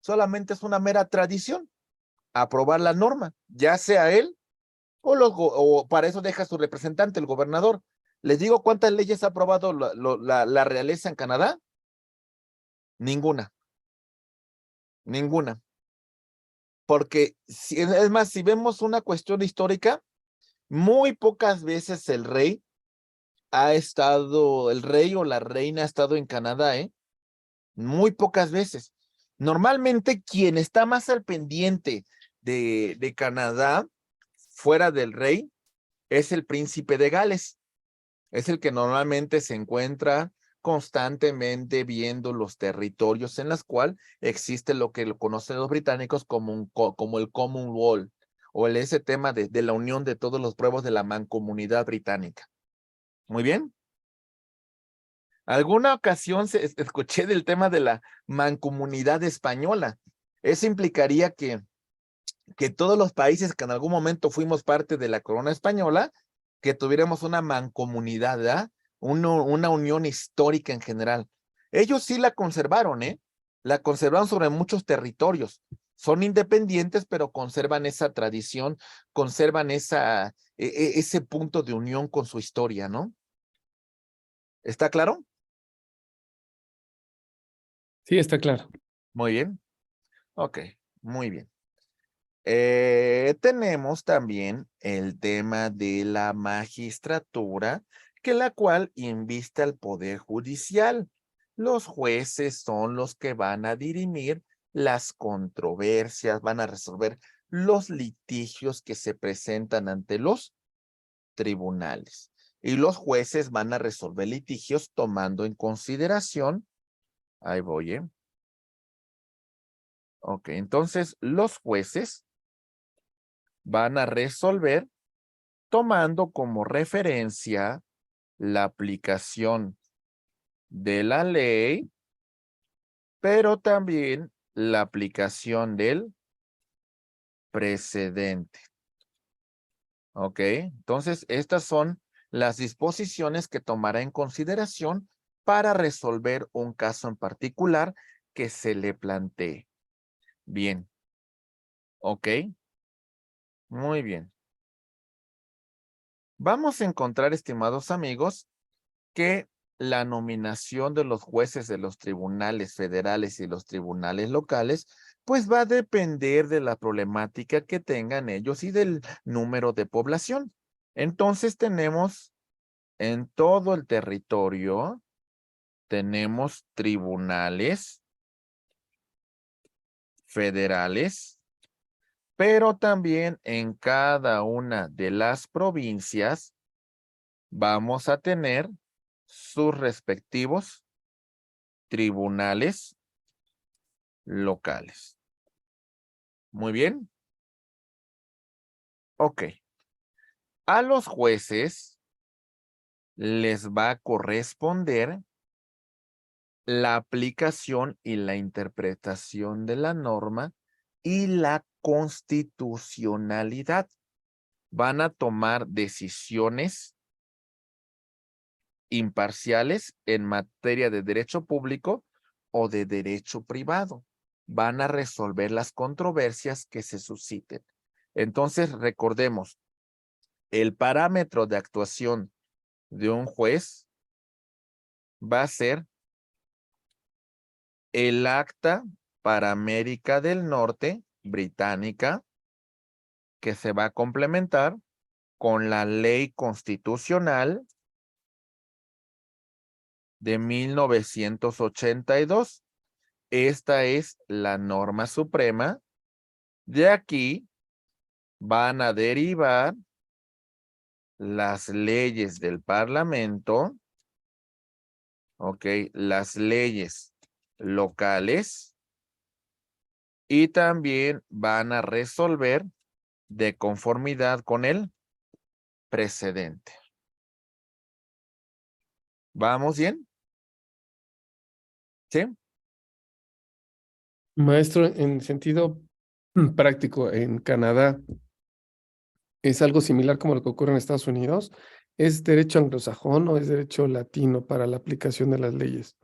solamente es una mera tradición, aprobar la norma, ya sea él o para eso deja su representante, el gobernador. ¿Les digo cuántas leyes ha aprobado la realeza en Canadá? Ninguna, ninguna. Porque, es más, si vemos una cuestión histórica, muy pocas veces el rey el rey o la reina ha estado en Canadá, ¿eh? Muy pocas veces. Normalmente quien está más al pendiente de Canadá, fuera del rey, es el príncipe de Gales. Es el que normalmente se encuentra constantemente viendo los territorios en los cuales existe lo que lo conocen los británicos como el Commonwealth, o ese tema de la unión de todos los pueblos de la mancomunidad británica. Muy bien. Alguna ocasión escuché del tema de la mancomunidad española. Eso implicaría que todos los países que en algún momento fuimos parte de la corona española, que tuviéramos una mancomunidad, ¿verdad? Una unión histórica en general. Ellos sí la conservaron, ¿eh? La conservaron sobre muchos territorios. Son independientes, pero conservan esa tradición, conservan ese punto de unión con su historia, ¿no? ¿Está claro? Sí, está claro. Muy bien. Ok, muy bien. Tenemos también el tema de la magistratura, que la cual inviste al poder judicial. Los jueces son los que van a dirimir las controversias, van a resolver los litigios que se presentan ante los tribunales. Y los jueces van a resolver litigios tomando en consideración, ahí voy, ¿eh? Ok, entonces los jueces van a resolver tomando como referencia la aplicación de la ley, pero también la aplicación del precedente. ¿Ok? Entonces, estas son las disposiciones que tomará en consideración para resolver un caso en particular que se le plantee. Bien. ¿Ok? Muy bien. Vamos a encontrar, estimados amigos, que la nominación de los jueces de los tribunales federales y los tribunales locales, pues va a depender de la problemática que tengan ellos y del número de población. Entonces tenemos en todo el territorio, tenemos tribunales federales, pero también en cada una de las provincias vamos a tener sus respectivos tribunales locales. Muy bien. Ok. A los jueces les va a corresponder la aplicación y la interpretación de la norma y la constitucionalidad. Van a tomar decisiones imparciales en materia de derecho público o de derecho privado. Van a resolver las controversias que se susciten. Entonces, recordemos, el parámetro de actuación de un juez va a ser el Acta para América del Norte británica, que se va a complementar con la Ley Constitucional de 1982. Esta es la norma suprema. De aquí van a derivar las leyes del Parlamento, ¿ok? Las leyes locales y también van a resolver de conformidad con el precedente. ¿Vamos bien? ¿Sí? Maestro, en sentido práctico, en Canadá, ¿es algo similar como lo que ocurre en Estados Unidos? ¿Es derecho anglosajón o es derecho latino para la aplicación de las leyes?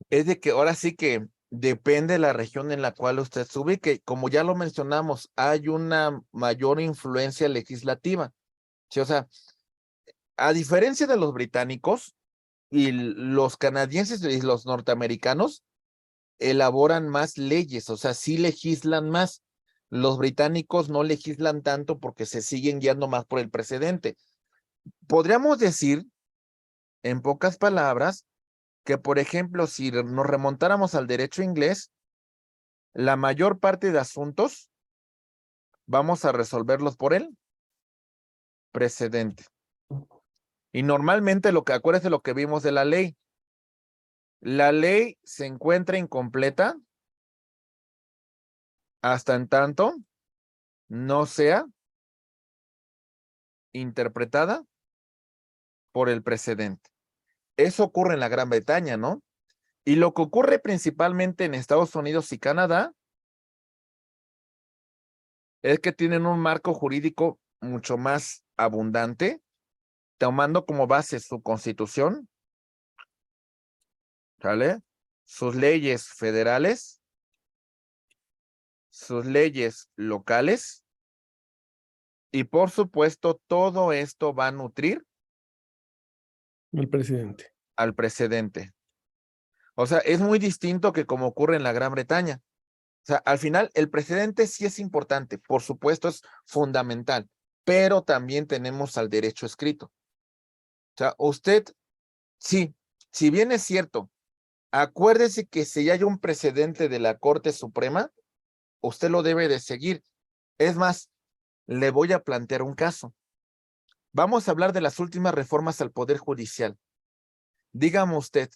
Es de que ahora sí que depende de la región en la cual usted se ubique. Como ya lo mencionamos, hay una mayor influencia legislativa. ¿Sí? O sea, a diferencia de los británicos y los canadienses y los norteamericanos, elaboran más leyes, o sea, sí legislan más. Los británicos no legislan tanto porque se siguen guiando más por el precedente. Podríamos decir, en pocas palabras, que, por ejemplo, si nos remontáramos al derecho inglés, la mayor parte de asuntos vamos a resolverlos por el precedente. Y normalmente acuérdese lo que vimos de la ley. La ley se encuentra incompleta hasta en tanto no sea interpretada por el precedente. Eso ocurre en la Gran Bretaña, ¿no? Y lo que ocurre principalmente en Estados Unidos y Canadá es que tienen un marco jurídico mucho más abundante, tomando como base su constitución, ¿sale? Sus leyes federales, sus leyes locales, y por supuesto todo esto va a nutrir El presidente. al precedente. O sea, es muy distinto que como ocurre en la Gran Bretaña. O sea, al final el precedente sí es importante, por supuesto es fundamental, pero también tenemos al derecho escrito. O sea, usted, sí, si bien es cierto, acuérdese que si hay un precedente de la Corte Suprema, usted lo debe de seguir. Es más, le voy a plantear un caso. Vamos a hablar de las últimas reformas al Poder Judicial. Dígame usted,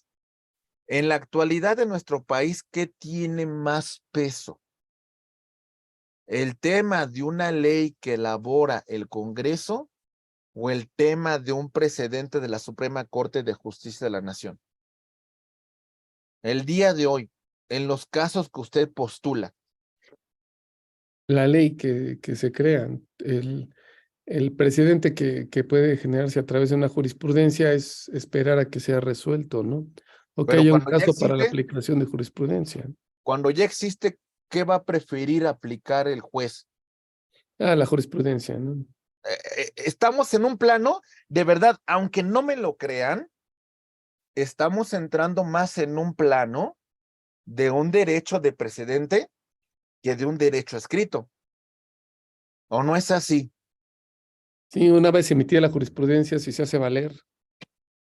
en la actualidad de nuestro país, ¿qué tiene más peso? ¿El tema de una ley que elabora el Congreso o el tema de un precedente de la Suprema Corte de Justicia de la Nación? El día de hoy, en los casos que usted postula. La ley que se crea, el precedente que puede generarse a través de una jurisprudencia es esperar a que sea resuelto, ¿no? O que Pero haya un cuando ya caso para la existe, aplicación de jurisprudencia. ¿qué va a preferir aplicar el juez? Ah, la jurisprudencia, ¿no? Estamos en un plano, de verdad, aunque no me lo crean, estamos entrando más en un plano de un derecho de precedente que de un derecho escrito. ¿O no es así? Sí, una vez emitida la jurisprudencia, si se hace valer,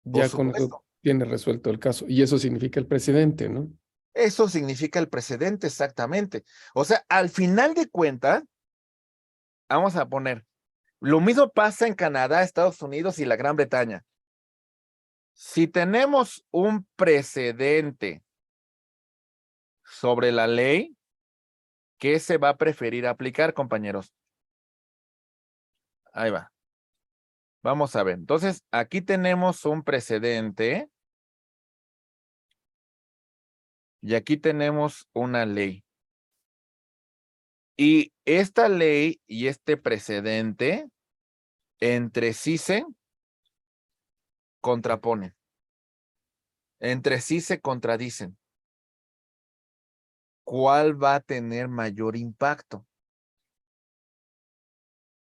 Por ya con eso supuesto. tiene resuelto el caso. Y eso significa el precedente, ¿no? Eso significa el precedente, exactamente. O sea, al final de cuentas, vamos a poner, lo mismo pasa en Canadá, Estados Unidos y la Gran Bretaña. Si tenemos un precedente sobre la ley, ¿qué se va a preferir aplicar, compañeros? Ahí va. Vamos a ver. Entonces, aquí tenemos un precedente Y aquí tenemos una ley. Y esta ley y este precedente entre sí se contraponen. Entre sí se contradicen. ¿Cuál va a tener mayor impacto?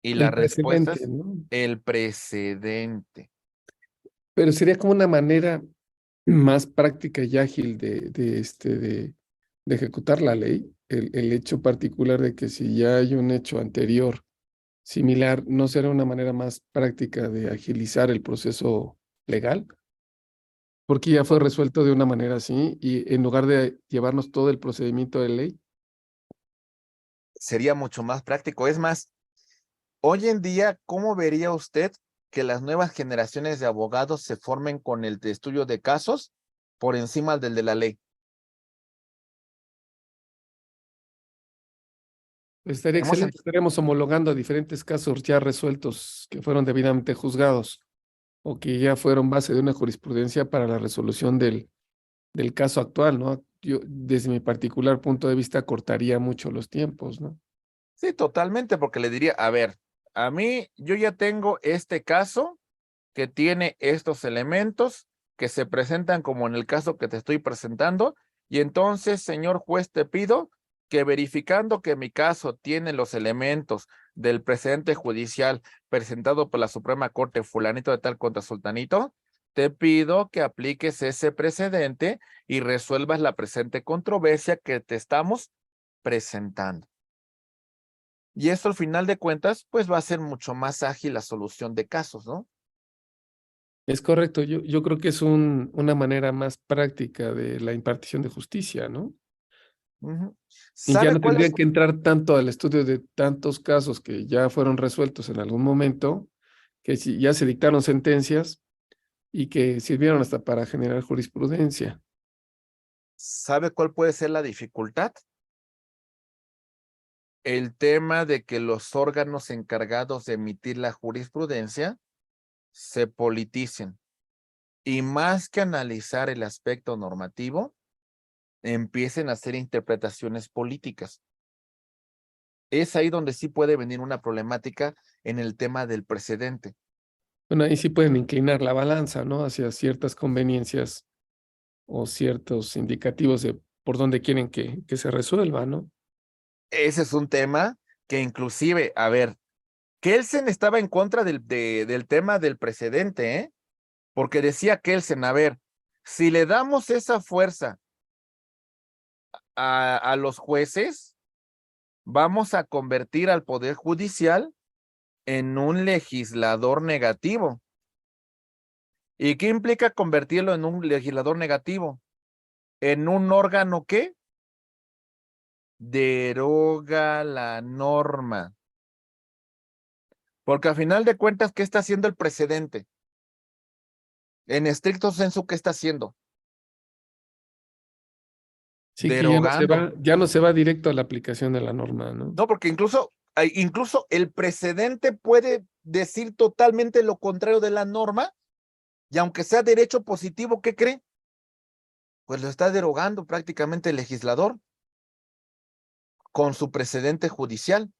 Y la El respuesta precedente, es ¿no? el precedente. Pero sería como una manera más práctica y ágil de ejecutar la ley, el hecho particular de que si ya hay un hecho anterior similar, ¿no será una manera más práctica de agilizar el proceso legal? Porque ya fue resuelto de una manera así y en lugar de llevarnos todo el procedimiento de ley. Sería mucho más práctico. Es más, hoy en día, ¿cómo vería usted que las nuevas generaciones de abogados se formen con el de estudio de casos por encima del de la ley? Estaría Hemos, excelente, estaríamos homologando diferentes casos ya resueltos que fueron debidamente juzgados o que ya fueron base de una jurisprudencia para la resolución del caso actual, ¿no? Yo, desde mi particular punto de vista, cortaría mucho los tiempos, ¿no? sí, totalmente, porque le diría, a ver, a mí yo ya tengo este caso que tiene estos elementos que se presentan como en el caso que te estoy presentando, y entonces, señor juez, te pido que verificando que mi caso tiene los elementos del precedente judicial presentado por la Suprema Corte fulanito de tal contra sultanito, te pido que apliques ese precedente y resuelvas la presente controversia que te estamos presentando. Y esto al final de cuentas, pues va a ser mucho más ágil la solución de casos, ¿no? Es correcto, yo creo que es una manera más práctica de la impartición de justicia, ¿no? Ujú. Y ya ¿Sabe no cuál es? tendrían que entrar tanto al estudio de tantos casos que ya fueron resueltos en algún momento, que ya se dictaron sentencias y que sirvieron hasta para generar jurisprudencia. ¿Sabe cuál puede ser la dificultad? El tema de que los órganos encargados de emitir la jurisprudencia se politicen y más que analizar el aspecto normativo, empiecen a hacer interpretaciones políticas. Es ahí donde sí puede venir una problemática en el tema del precedente. Bueno, ahí sí pueden inclinar la balanza, ¿no? Hacia ciertas conveniencias o ciertos indicativos de por dónde quieren que se resuelva, ¿no? Ese es un tema que inclusive, a ver, Kelsen estaba en contra del tema del precedente, ¿eh? Porque decía Kelsen, a ver, si le damos esa fuerza a los jueces, vamos a convertir al Poder Judicial en un legislador negativo. ¿Y qué implica convertirlo en un legislador negativo? En un órgano que deroga la norma. Porque al final de cuentas, ¿qué está haciendo el precedente? En estricto sensu, ¿qué está haciendo? Sí que Derogando. ya no se va directo a la aplicación de la norma, ¿no? No, porque incluso el precedente puede decir totalmente lo contrario de la norma, y aunque sea derecho positivo, ¿qué cree? Pues lo está derogando prácticamente el legislador con su precedente judicial.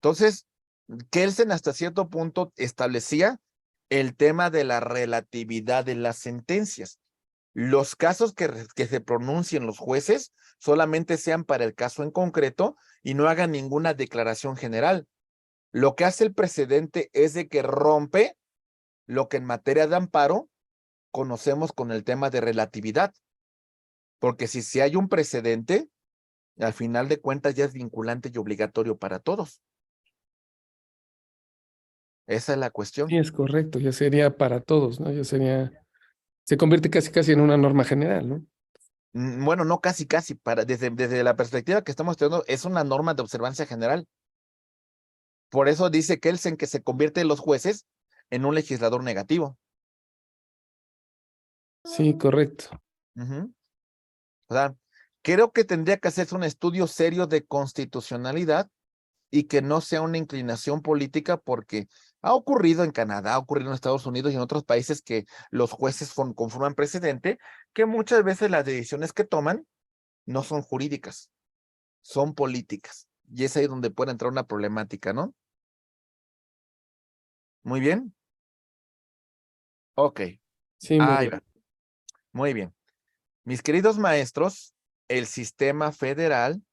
Entonces, Kelsen hasta cierto punto establecía el tema de la relatividad de las sentencias. Los casos que se pronuncien los jueces solamente sean para el caso en concreto y no hagan ninguna declaración general. Lo que hace el precedente es de que rompe lo que en materia de amparo conocemos con el tema de relatividad. Porque si hay un precedente, al final de cuentas ya es vinculante y obligatorio para todos. Esa es la cuestión. Sí, es correcto, ya sería para todos, ¿no? Se convierte casi en una norma general, ¿no? Bueno, no casi, desde la perspectiva que estamos teniendo, es una norma de observancia general. Por eso dice Kelsen que se convierte los jueces en un legislador negativo. Sí, correcto. Ujú. O sea, creo que tendría que hacerse un estudio serio de constitucionalidad y que no sea una inclinación política, porque ha ocurrido en Canadá, ha ocurrido en Estados Unidos y en otros países que los jueces conforman precedente, que muchas veces las decisiones que toman no son jurídicas, son políticas. Y es ahí donde puede entrar una problemática, ¿no? Muy bien. Ok. Sí, muy Ahí bien. va. Muy bien. Mis queridos maestros, el sistema federal,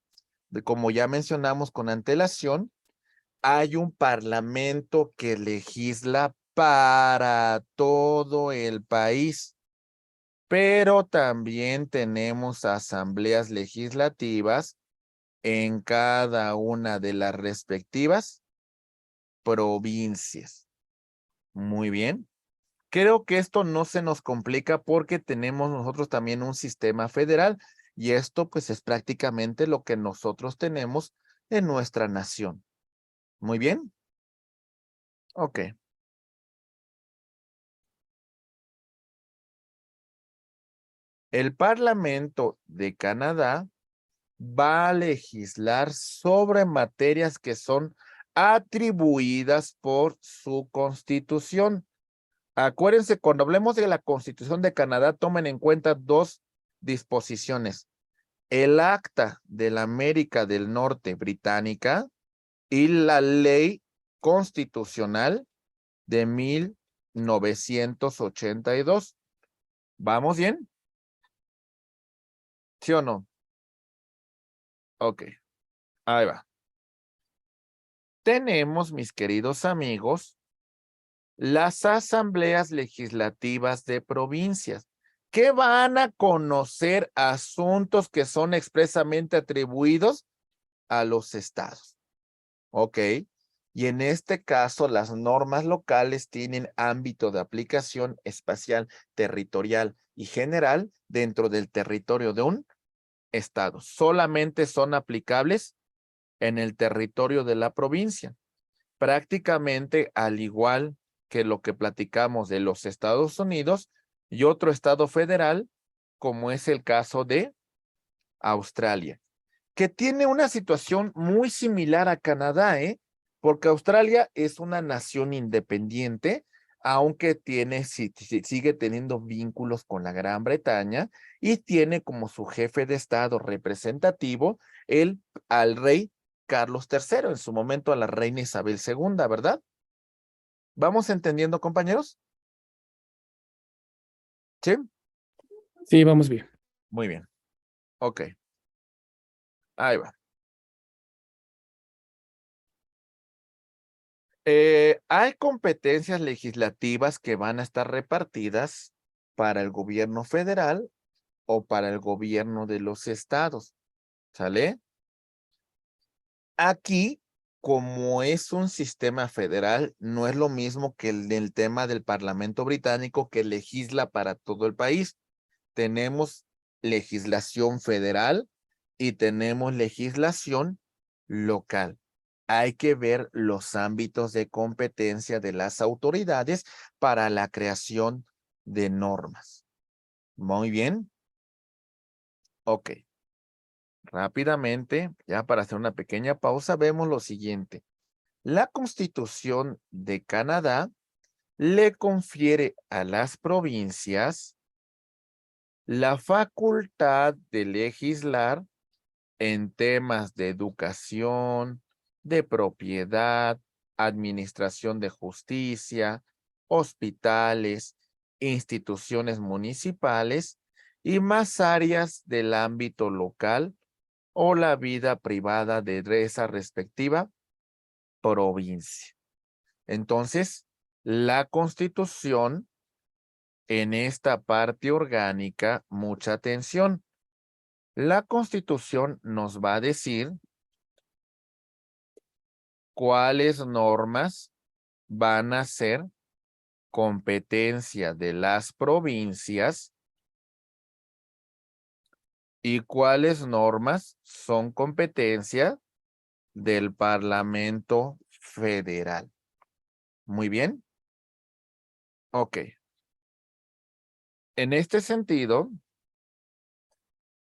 como ya mencionamos con antelación, hay un parlamento que legisla para todo el país, pero también tenemos asambleas legislativas en cada una de las respectivas provincias. Muy bien. Creo que esto no se nos complica porque tenemos nosotros también un sistema federal y esto pues es prácticamente lo que nosotros tenemos en nuestra nación. Muy bien. Ok. El Parlamento de Canadá va a legislar sobre materias que son atribuidas por su constitución. Acuérdense, cuando hablemos de la Constitución de Canadá, tomen en cuenta dos disposiciones. El Acta de la América del Norte británica y la Ley Constitucional de 1982. ¿Vamos bien? ¿Sí o no? Ok, ahí va. Tenemos, mis queridos amigos, las asambleas legislativas de provincias, que van a conocer asuntos que son expresamente atribuidos a los estados. ¿Ok? Y en este caso, las normas locales tienen ámbito de aplicación espacial, territorial y general dentro del territorio de un estado. Solamente son aplicables en el territorio de la provincia. Prácticamente al igual que lo que platicamos de los Estados Unidos y otro estado federal, como es el caso de Australia, que tiene una situación muy similar a Canadá, porque Australia es una nación independiente, aunque sigue teniendo vínculos con la Gran Bretaña y tiene como su jefe de estado representativo al rey Carlos III, en su momento a la reina Isabel II, ¿verdad? ¿Vamos entendiendo, compañeros? ¿Sí? Sí, vamos bien. Muy bien. Ok. Ahí va. Hay competencias legislativas que van a estar repartidas para el gobierno federal o para el gobierno de los estados. ¿Sale? Aquí, como es un sistema federal, no es lo mismo que el tema del Parlamento británico que legisla para todo el país. Tenemos legislación federal y tenemos legislación local. Hay que ver los ámbitos de competencia de las autoridades para la creación de normas. Muy bien. Ok. Rápidamente, ya para hacer una pequeña pausa, vemos lo siguiente. La Constitución de Canadá le confiere a las provincias la facultad de legislar en temas de educación, de propiedad, administración de justicia, hospitales, instituciones municipales y más áreas del ámbito local o la vida privada de esa respectiva provincia. Entonces, la Constitución en esta parte orgánica, mucha atención. La Constitución nos va a decir cuáles normas van a ser competencia de las provincias y cuáles normas son competencia del Parlamento Federal. Muy bien. Ok. En este sentido,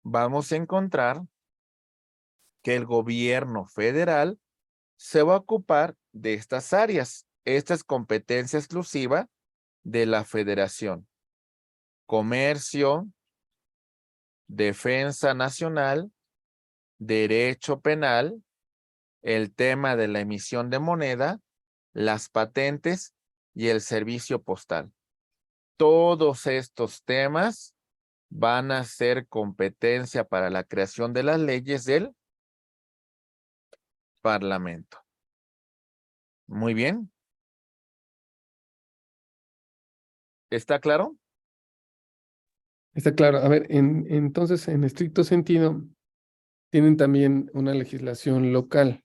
vamos a encontrar que el gobierno federal se va a ocupar de estas áreas. Esta es competencia exclusiva de la federación. Comercio, defensa nacional, derecho penal, el tema de la emisión de moneda, las patentes y el servicio postal. Todos estos temas van a ser competencia para la creación de las leyes del Parlamento. Muy bien. ¿Está claro? Está claro. A ver, entonces, en estricto sentido, tienen también una legislación local,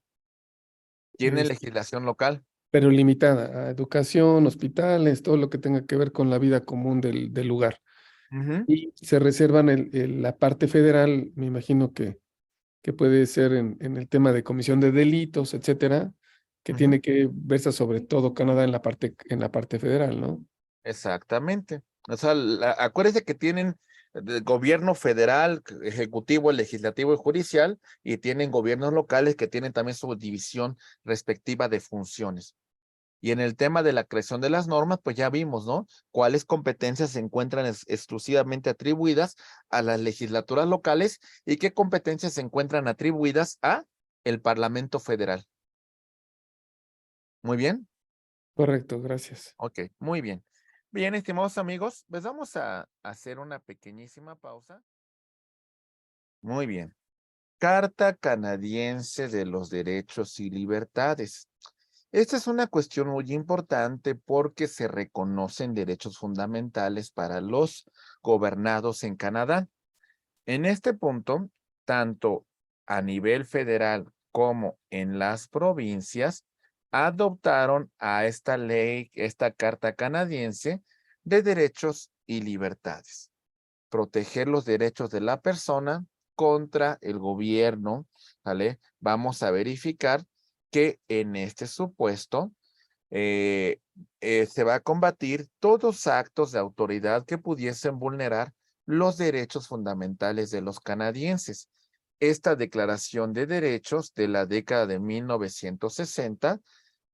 Tiene es- legislación local. pero limitada a educación, hospitales, todo lo que tenga que ver con la vida común del lugar. Ujú, Y se reservan la parte federal, me imagino que puede ser en el tema de comisión de delitos, etcétera, que ujú. tiene que verse sobre todo Canadá en la parte federal, ¿no? Exactamente. O sea, acuérdese que tienen gobierno federal, ejecutivo, legislativo y judicial, y tienen gobiernos locales que tienen también su división respectiva de funciones. Y en el tema de la creación de las normas, pues ya vimos, ¿no? Cuáles competencias se encuentran exclusivamente atribuidas a las legislaturas locales y qué competencias se encuentran atribuidas a el Parlamento Federal. Muy bien. Correcto, gracias. Ok, muy bien. Bien, estimados amigos, pues vamos a hacer una pequeñísima pausa. Muy bien. Carta Canadiense de los Derechos y Libertades. Esta es una cuestión muy importante porque se reconocen derechos fundamentales para los gobernados en Canadá. En este punto, tanto a nivel federal como en las provincias, adoptaron a esta ley, esta Carta Canadiense de Derechos y Libertades. Proteger los derechos de la persona contra el gobierno, ¿vale? Vamos a verificar que en este supuesto se va a combatir todos actos de autoridad que pudiesen vulnerar los derechos fundamentales de los canadienses. Esta Declaración de Derechos de la década de 1960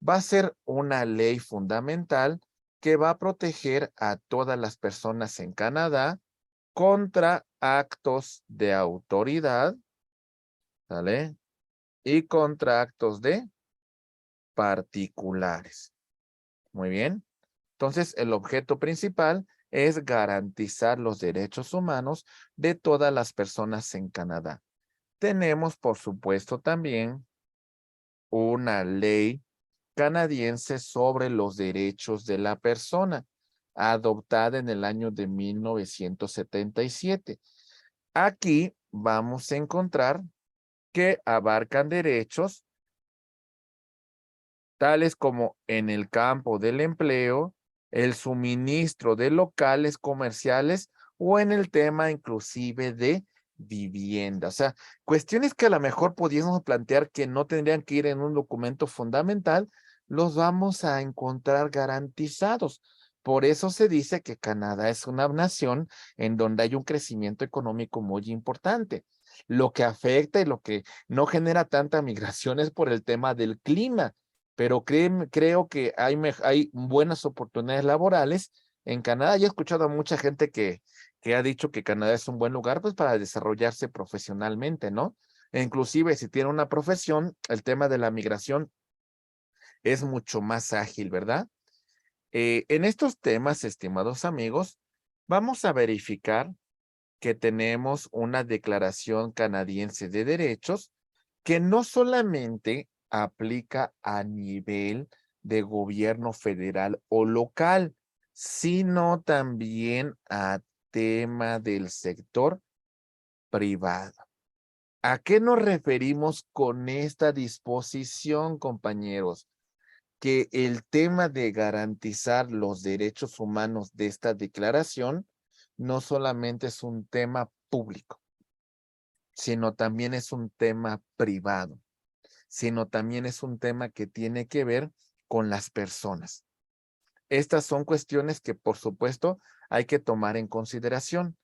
va a ser una ley fundamental que va a proteger a todas las personas en Canadá contra actos de autoridad, ¿vale? Y contra actos de particulares. Muy bien. Entonces, el objeto principal es garantizar los derechos humanos de todas las personas en Canadá. Tenemos, por supuesto, también una ley canadiense sobre los derechos de la persona, adoptada en el año de 1977. Aquí vamos a encontrar que abarcan derechos tales como en el campo del empleo, el suministro de locales comerciales o en el tema inclusive de vivienda. O sea, cuestiones que a lo mejor pudiésemos plantear que no tendrían que ir en un documento fundamental, los vamos a encontrar garantizados. Por eso se dice que Canadá es una nación en donde hay un crecimiento económico muy importante. Lo que afecta y lo que no genera tanta migración es por el tema del clima, pero creo que hay buenas oportunidades laborales en Canadá. Y he escuchado a mucha gente que ha dicho que Canadá es un buen lugar pues para desarrollarse profesionalmente, ¿no? E inclusive si tiene una profesión, el tema de la migración es mucho más ágil, ¿verdad? En estos temas, estimados amigos, vamos a verificar que tenemos una Declaración Canadiense de Derechos que no solamente aplica a nivel de gobierno federal o local, sino también a tema del sector privado. ¿A qué nos referimos con esta disposición, compañeros? Que el tema de garantizar los derechos humanos de esta declaración no solamente es un tema público, sino también es un tema privado, sino también es un tema que tiene que ver con las personas. Estas son cuestiones que, por supuesto, hay que tomar en consideración.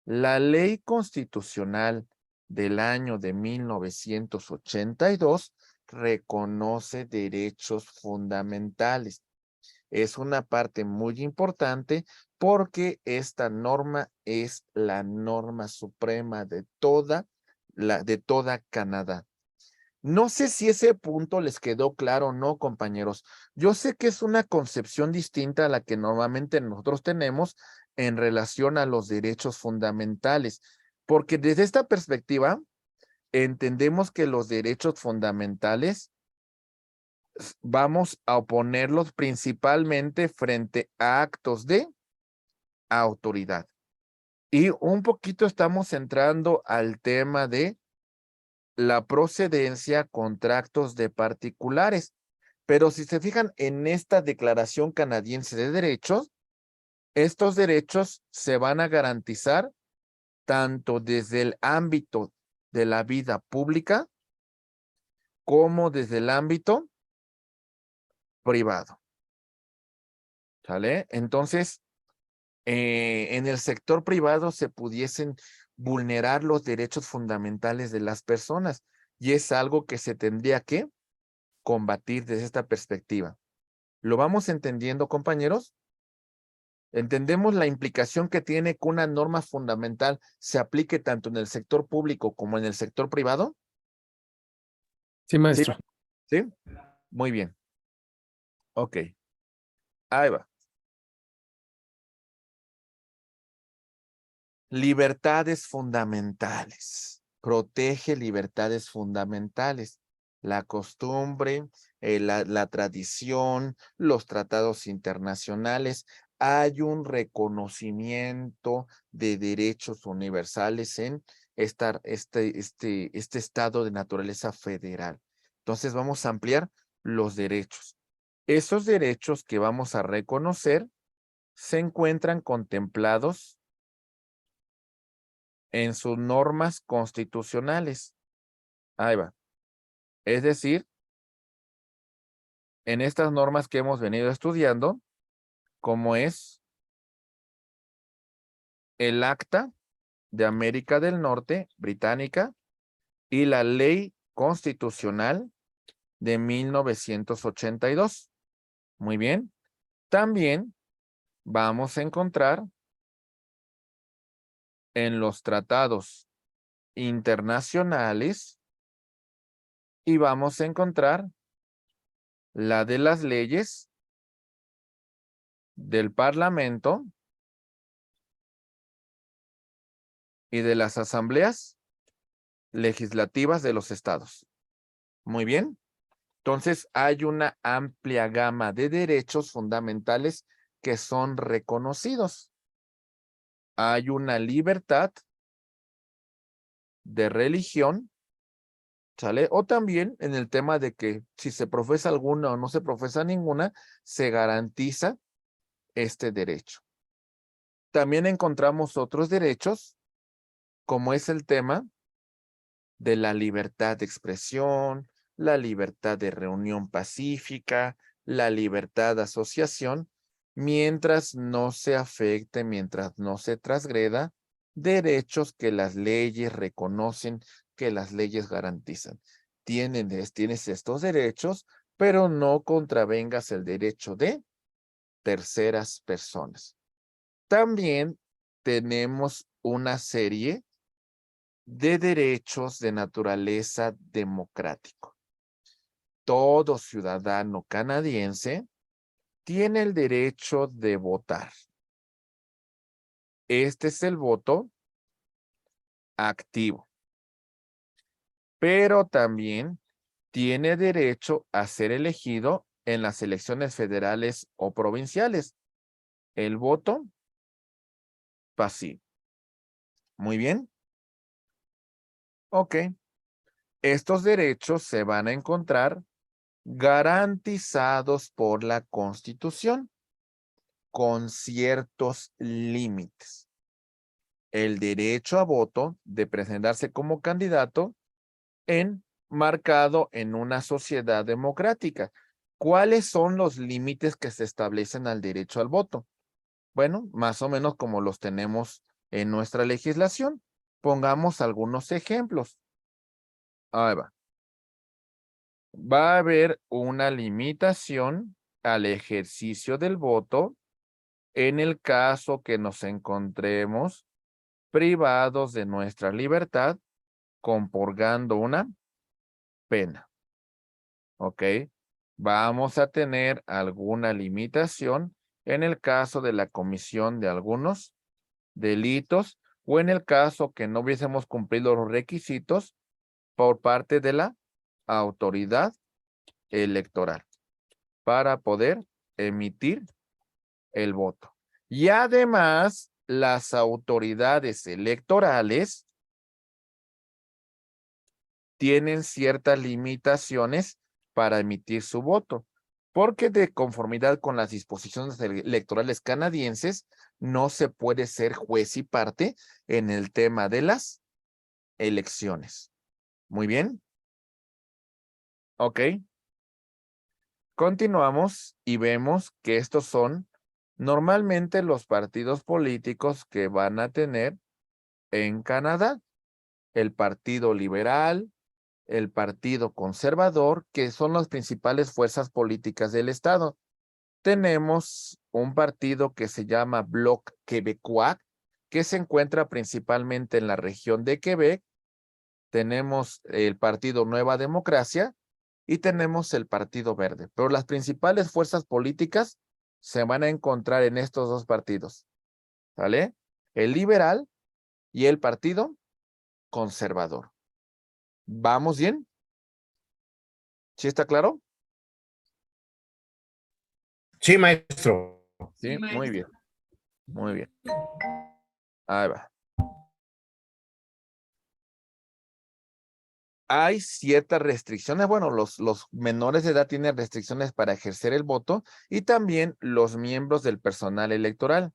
La ley constitucional del año de 1982 reconoce derechos fundamentales. Es una parte muy importante porque esta norma es la norma suprema de toda Canadá. No sé si ese punto les quedó claro o no, compañeros. Yo sé que es una concepción distinta a la que normalmente nosotros tenemos en relación a los derechos fundamentales, porque desde esta perspectiva entendemos que los derechos fundamentales vamos a oponerlos principalmente frente a actos de autoridad. Y un poquito estamos entrando al tema de la procedencia contra actos de particulares. Pero si se fijan en esta Declaración Canadiense de Derechos, estos derechos se van a garantizar tanto desde el ámbito de la vida pública como desde el ámbito privado. ¿Sale? Entonces, en el sector privado se pudiesen vulnerar los derechos fundamentales de las personas y es algo que se tendría que combatir desde esta perspectiva. ¿Lo vamos entendiendo, compañeros? ¿Entendemos la implicación que tiene que una norma fundamental se aplique tanto en el sector público como en el sector privado? Sí, maestro. ¿Sí? Muy bien. Ok. Ahí va. Libertades fundamentales. Protege libertades fundamentales. La costumbre, la tradición, los tratados internacionales. Hay un reconocimiento de derechos universales en este estado de naturaleza federal. Entonces vamos a ampliar los derechos. Esos derechos que vamos a reconocer se encuentran contemplados en sus normas constitucionales. Ahí va. Es decir, en estas normas que hemos venido estudiando, como es el Acta de América del Norte, británica, y la Ley Constitucional de 1982. Muy bien. También vamos a encontrar en los tratados internacionales y vamos a encontrar la de las leyes del Parlamento y de las asambleas legislativas de los estados. Muy bien. Entonces, hay una amplia gama de derechos fundamentales que son reconocidos. Hay una libertad de religión, ¿sale? O también en el tema de que si se profesa alguna o no se profesa ninguna, se garantiza este derecho. También encontramos otros derechos, como es el tema de la libertad de expresión, la libertad de reunión pacífica, la libertad de asociación, mientras no se afecte, mientras no se transgreda derechos que las leyes reconocen, que las leyes garantizan. Tienes estos derechos, pero no contravengas el derecho de terceras personas. También tenemos una serie de derechos de naturaleza democrático. Todo ciudadano canadiense tiene el derecho de votar. Este es el voto activo, pero también tiene derecho a ser elegido en las elecciones federales o provinciales. El voto pasivo. Muy bien. Ok. Estos derechos se van a encontrar garantizados por la Constitución con ciertos límites. El derecho a voto de presentarse como candidato marcado en una sociedad democrática. ¿Cuáles son los límites que se establecen al derecho al voto? Bueno, más o menos como los tenemos en nuestra legislación. Pongamos algunos ejemplos. Ahí va. Va a haber una limitación al ejercicio del voto en el caso que nos encontremos privados de nuestra libertad, compurgando una pena. ¿Ok? Vamos a tener alguna limitación en el caso de la comisión de algunos delitos o en el caso que no hubiésemos cumplido los requisitos por parte de la autoridad electoral para poder emitir el voto. Y además, las autoridades electorales tienen ciertas limitaciones para emitir su voto, porque de conformidad con las disposiciones electorales canadienses, no se puede ser juez y parte en el tema de las elecciones. Muy bien. Ok. Continuamos y vemos que estos son normalmente los partidos políticos que van a tener en Canadá. El Partido Liberal, el Partido Conservador, que son las principales fuerzas políticas del estado. Tenemos un partido que se llama Bloc Québécois, que se encuentra principalmente en la región de Quebec. Tenemos el Partido Nueva Democracia y tenemos el Partido Verde. Pero las principales fuerzas políticas se van a encontrar en estos dos partidos. ¿Sale? El liberal y el Partido Conservador. ¿Vamos bien? ¿Sí está claro? Sí, maestro. Sí, muy bien. Muy bien. Ahí va. Hay ciertas restricciones. Bueno, los menores de edad tienen restricciones para ejercer el voto y también los miembros del personal electoral.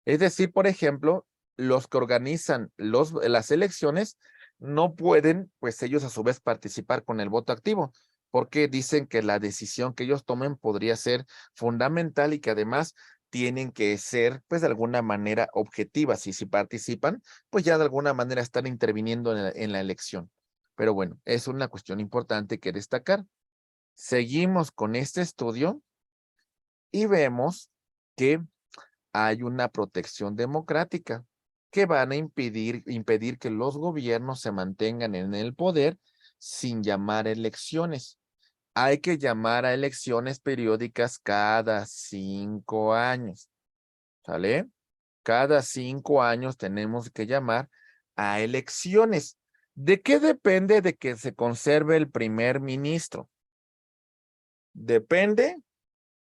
Es decir, por ejemplo, los que organizan las elecciones no pueden, pues ellos a su vez participar con el voto activo, porque dicen que la decisión que ellos tomen podría ser fundamental y que además tienen que ser, pues de alguna manera objetivas. Y si participan, pues ya de alguna manera están interviniendo en la elección. Pero bueno, es una cuestión importante que destacar. Seguimos con este estudio y vemos que hay una protección democrática que van a impedir que los gobiernos se mantengan en el poder sin llamar elecciones. Hay que llamar a elecciones periódicas cada 5 años, ¿sale? Cada 5 años tenemos que llamar a elecciones. ¿De qué depende de que se conserve el primer ministro? Depende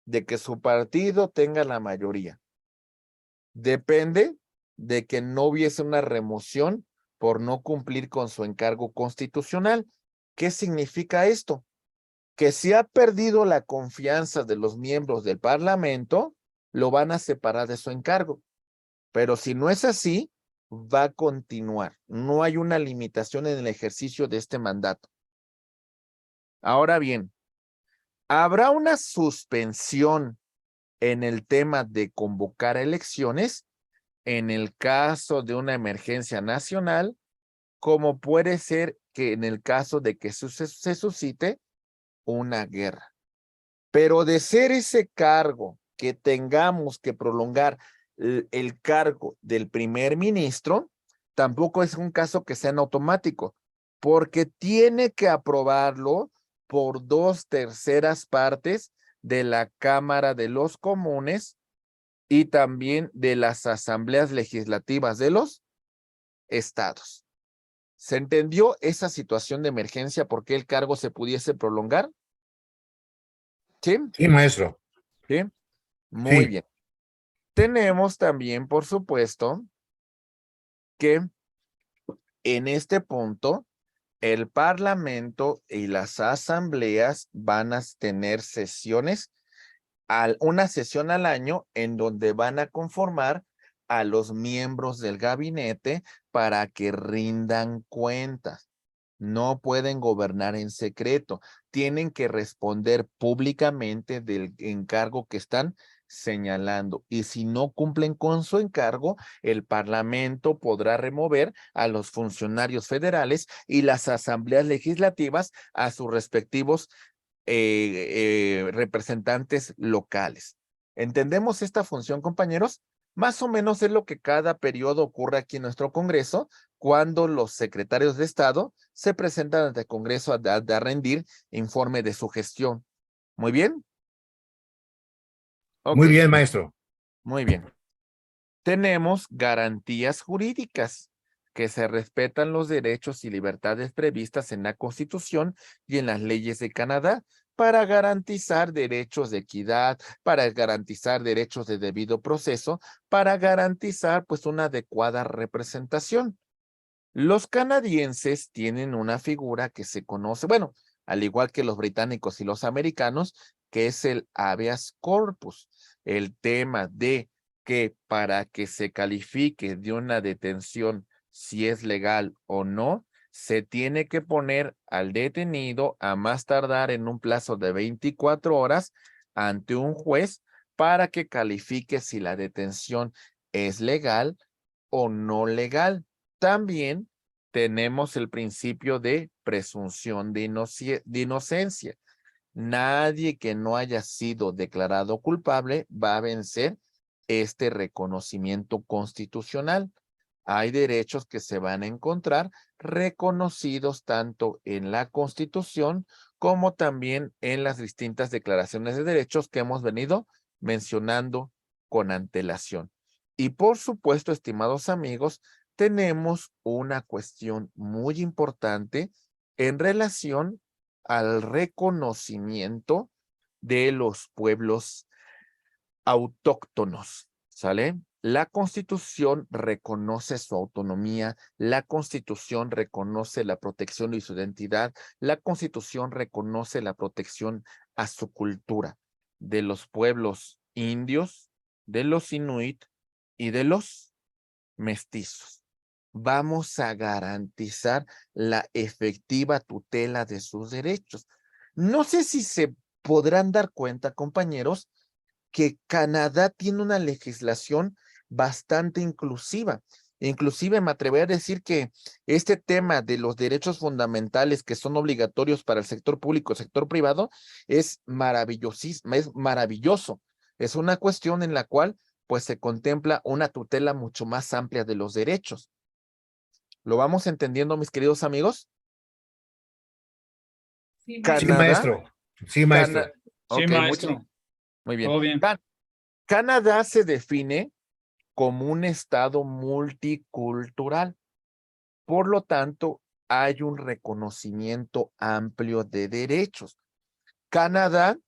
de que su partido tenga la mayoría. Depende de que no hubiese una remoción por no cumplir con su encargo constitucional. ¿Qué significa esto? Que si ha perdido la confianza de los miembros del Parlamento, lo van a separar de su encargo. Pero si no es así, va a continuar. No hay una limitación en el ejercicio de este mandato. Ahora bien, ¿habrá una suspensión en el tema de convocar elecciones? En el caso de una emergencia nacional, como puede ser que en el caso de que se suscite una guerra. Pero de ser ese cargo que tengamos que prolongar el cargo del primer ministro, tampoco es un caso que sea en automático, porque tiene que aprobarlo por 2/3 partes de la Cámara de los Comunes y también de las asambleas legislativas de los estados. ¿Se entendió esa situación de emergencia por qué el cargo se pudiese prolongar? ¿Sí? Sí, maestro. ¿Sí? Muy Sí. bien. Tenemos también, por supuesto, que en este punto el Parlamento y las asambleas van a tener sesiones, una sesión al año en donde van a conformar a los miembros del gabinete para que rindan cuentas. No pueden gobernar en secreto, tienen que responder públicamente del encargo que están señalando. Y si no cumplen con su encargo, el Parlamento podrá remover a los funcionarios federales y las asambleas legislativas a sus respectivos representantes locales. ¿Entendemos esta función, compañeros? Más o menos es lo que cada periodo ocurre aquí en nuestro Congreso, cuando los secretarios de Estado se presentan ante el Congreso a rendir informe de su gestión. ¿Muy bien? Ok, Muy bien, maestro. muy bien. Tenemos garantías jurídicas, que se respetan los derechos y libertades previstas en la Constitución y en las leyes de Canadá para garantizar derechos de equidad, para garantizar derechos de debido proceso, para garantizar pues una adecuada representación. Los canadienses tienen una figura que se conoce, bueno, al igual que los británicos y los americanos, que es el habeas corpus. El tema de que para que se califique de una detención si es legal o no, se tiene que poner al detenido a más tardar en un plazo de 24 horas ante un juez para que califique si la detención es legal o no legal. También tenemos el principio de presunción de inocencia. Nadie que no haya sido declarado culpable va a vencer este reconocimiento constitucional. Hay derechos que se van a encontrar reconocidos tanto en la Constitución como también en las distintas declaraciones de derechos que hemos venido mencionando con antelación. Y por supuesto, estimados amigos, tenemos una cuestión muy importante en relación al reconocimiento de los pueblos autóctonos, ¿sale? La Constitución reconoce su autonomía, la Constitución reconoce la protección de su identidad, la Constitución reconoce la protección a su cultura de los pueblos indios, de los inuit y de los mestizos. Vamos a garantizar la efectiva tutela de sus derechos. No sé si se podrán dar cuenta, compañeros, que Canadá tiene una legislación bastante inclusiva. Inclusive me atrevería a decir que este tema de los derechos fundamentales que son obligatorios para el sector público y el sector privado es maravillosísimo, es maravilloso. Es una cuestión en la cual pues se contempla una tutela mucho más amplia de los derechos. ¿Lo vamos entendiendo, mis queridos amigos? Sí, Sí, maestro. Canadá, maestro. Sí, maestro. Sí, ok, maestro. muy bien. Todo bien. Canadá se define como un estado multicultural. Por lo tanto, hay un reconocimiento amplio de derechos. Canadá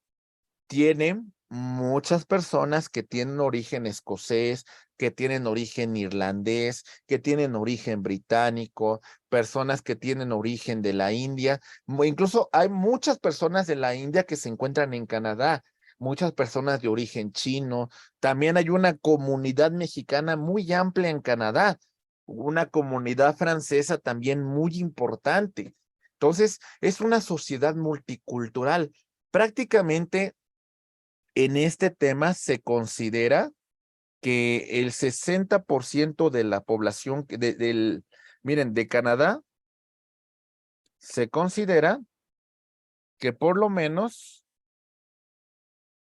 tiene muchas personas que tienen origen escocés, que tienen origen irlandés, que tienen origen británico, personas que tienen origen de la India. Incluso hay muchas personas de la India que se encuentran en Canadá, muchas personas de origen chino. También hay una comunidad mexicana muy amplia en Canadá, una comunidad francesa también muy importante. Entonces, es una sociedad multicultural. Prácticamente en este tema se considera que el 60% de la población miren, de Canadá, se considera que por lo menos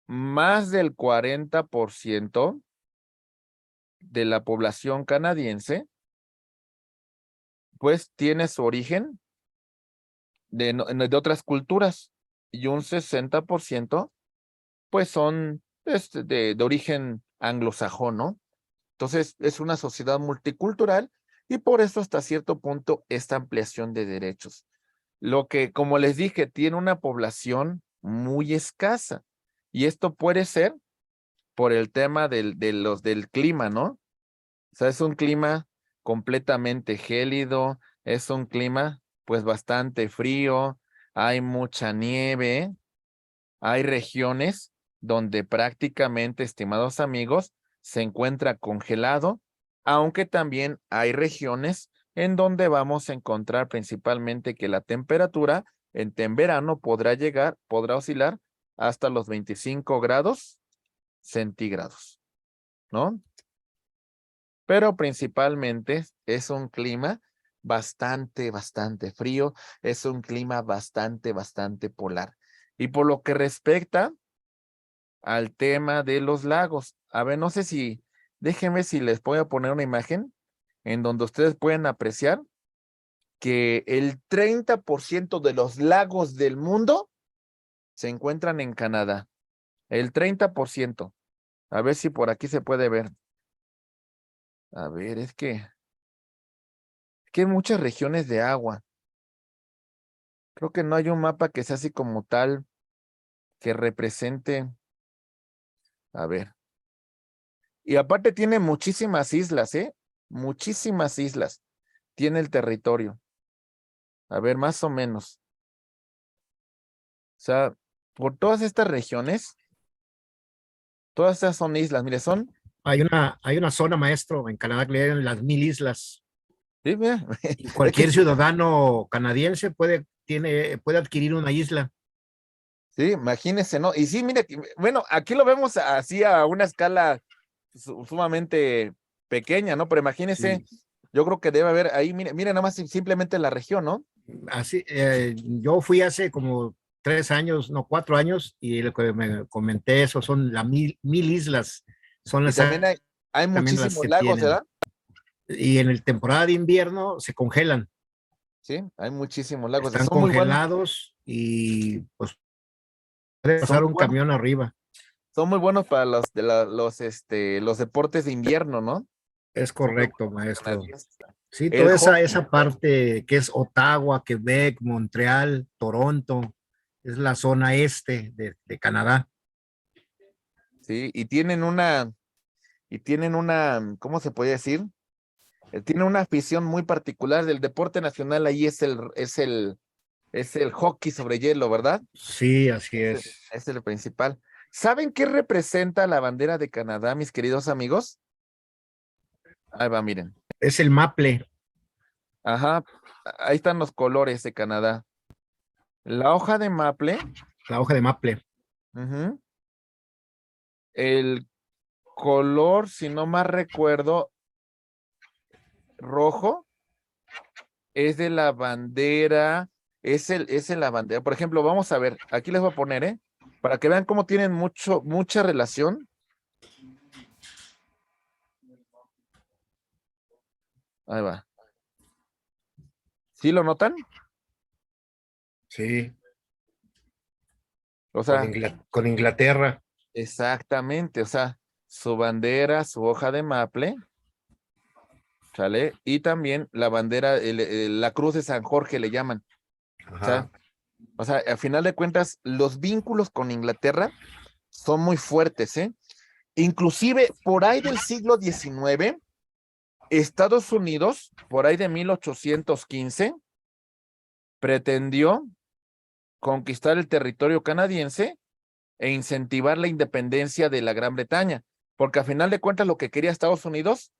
más del 40% de la población canadiense, pues tiene su origen de otras culturas y un 60% pues son de origen anglosajón, ¿no? Entonces, es una sociedad multicultural y por eso hasta cierto punto esta ampliación de derechos. Lo que, como les dije, tiene una población muy escasa y esto puede ser por el tema del clima, ¿no? O sea, es un clima completamente gélido, es un clima pues bastante frío, hay mucha nieve, hay regiones donde prácticamente, estimados amigos, se encuentra congelado, aunque también hay regiones en donde vamos a encontrar principalmente que la temperatura en verano podrá oscilar hasta los 25 grados centígrados, ¿no? Pero principalmente es un clima bastante frío, es un clima bastante polar. Y por lo que respecta al tema de los lagos. A ver, no sé si, déjenme si les voy a poner una imagen en donde ustedes pueden apreciar que el 30% de los lagos del mundo se encuentran en Canadá. El 30%. A ver si por aquí se puede ver. A ver, es que hay muchas regiones de agua. Creo que no hay un mapa que sea así como tal que represente. A ver. Y aparte tiene muchísimas islas, ¿eh? Muchísimas islas. Tiene el territorio. A ver, más o menos. O sea, por todas estas regiones, todas estas son islas. Mire, son. Hay una zona, maestro, en Canadá que le llaman las 1000 islas. Sí, mira, Y es que cualquier ciudadano canadiense puede adquirir una isla. sí, imagínense, ¿no? Y sí, mire, bueno, aquí lo vemos así a una escala sumamente pequeña, ¿no? Pero imagínense, Sí. yo creo que debe haber ahí, mire nada más simplemente la región, ¿no? Así, yo fui hace como 3 años, no, 4 años, y lo que me comenté, eso son las 1000 islas, son Y también hay exactamente las muchísimos que lagos, tienen. ¿verdad? Y en el temporada de invierno se congelan, Sí, hay muchísimos lagos. están Son muy buenos, congelados y pues puede son pasar muy un buenos, camión arriba. son muy buenos para los deportes de invierno, ¿no? Es Son muy correcto, buenos los maestro. canadienses. Sí, El toda hockey, esa parte que es Ottawa, Quebec, Montreal, Toronto, es la zona este de Canadá. sí, y tienen una, ¿cómo se puede decir? Tiene una afición muy particular del deporte nacional, ahí es el hockey sobre hielo, ¿verdad? Sí, así Es el, es. es el principal. ¿Saben qué representa la bandera de Canadá, mis queridos amigos? Ahí va, miren. Es el maple, Ajá, ahí están los colores de Canadá. La hoja de maple, la hoja de maple. ujú, el color, si no más recuerdo, rojo, es de la bandera, es la bandera. Por ejemplo, vamos a ver, aquí les voy a poner, ¿eh? Para que vean cómo tienen mucha relación. Ahí va. ¿Sí lo notan? Sí, O sea, Con Inglaterra. exactamente, o sea, su bandera, su hoja de maple, ¿sale? Y también la bandera, la cruz de San Jorge le llaman. Ajá. O sea, al final de cuentas, los vínculos con Inglaterra son muy fuertes, ¿eh? Inclusive por ahí del siglo XIX, Estados Unidos, por ahí de 1815, pretendió conquistar el territorio canadiense e incentivar la independencia de la Gran Bretaña, porque a final de cuentas lo que quería Estados Unidos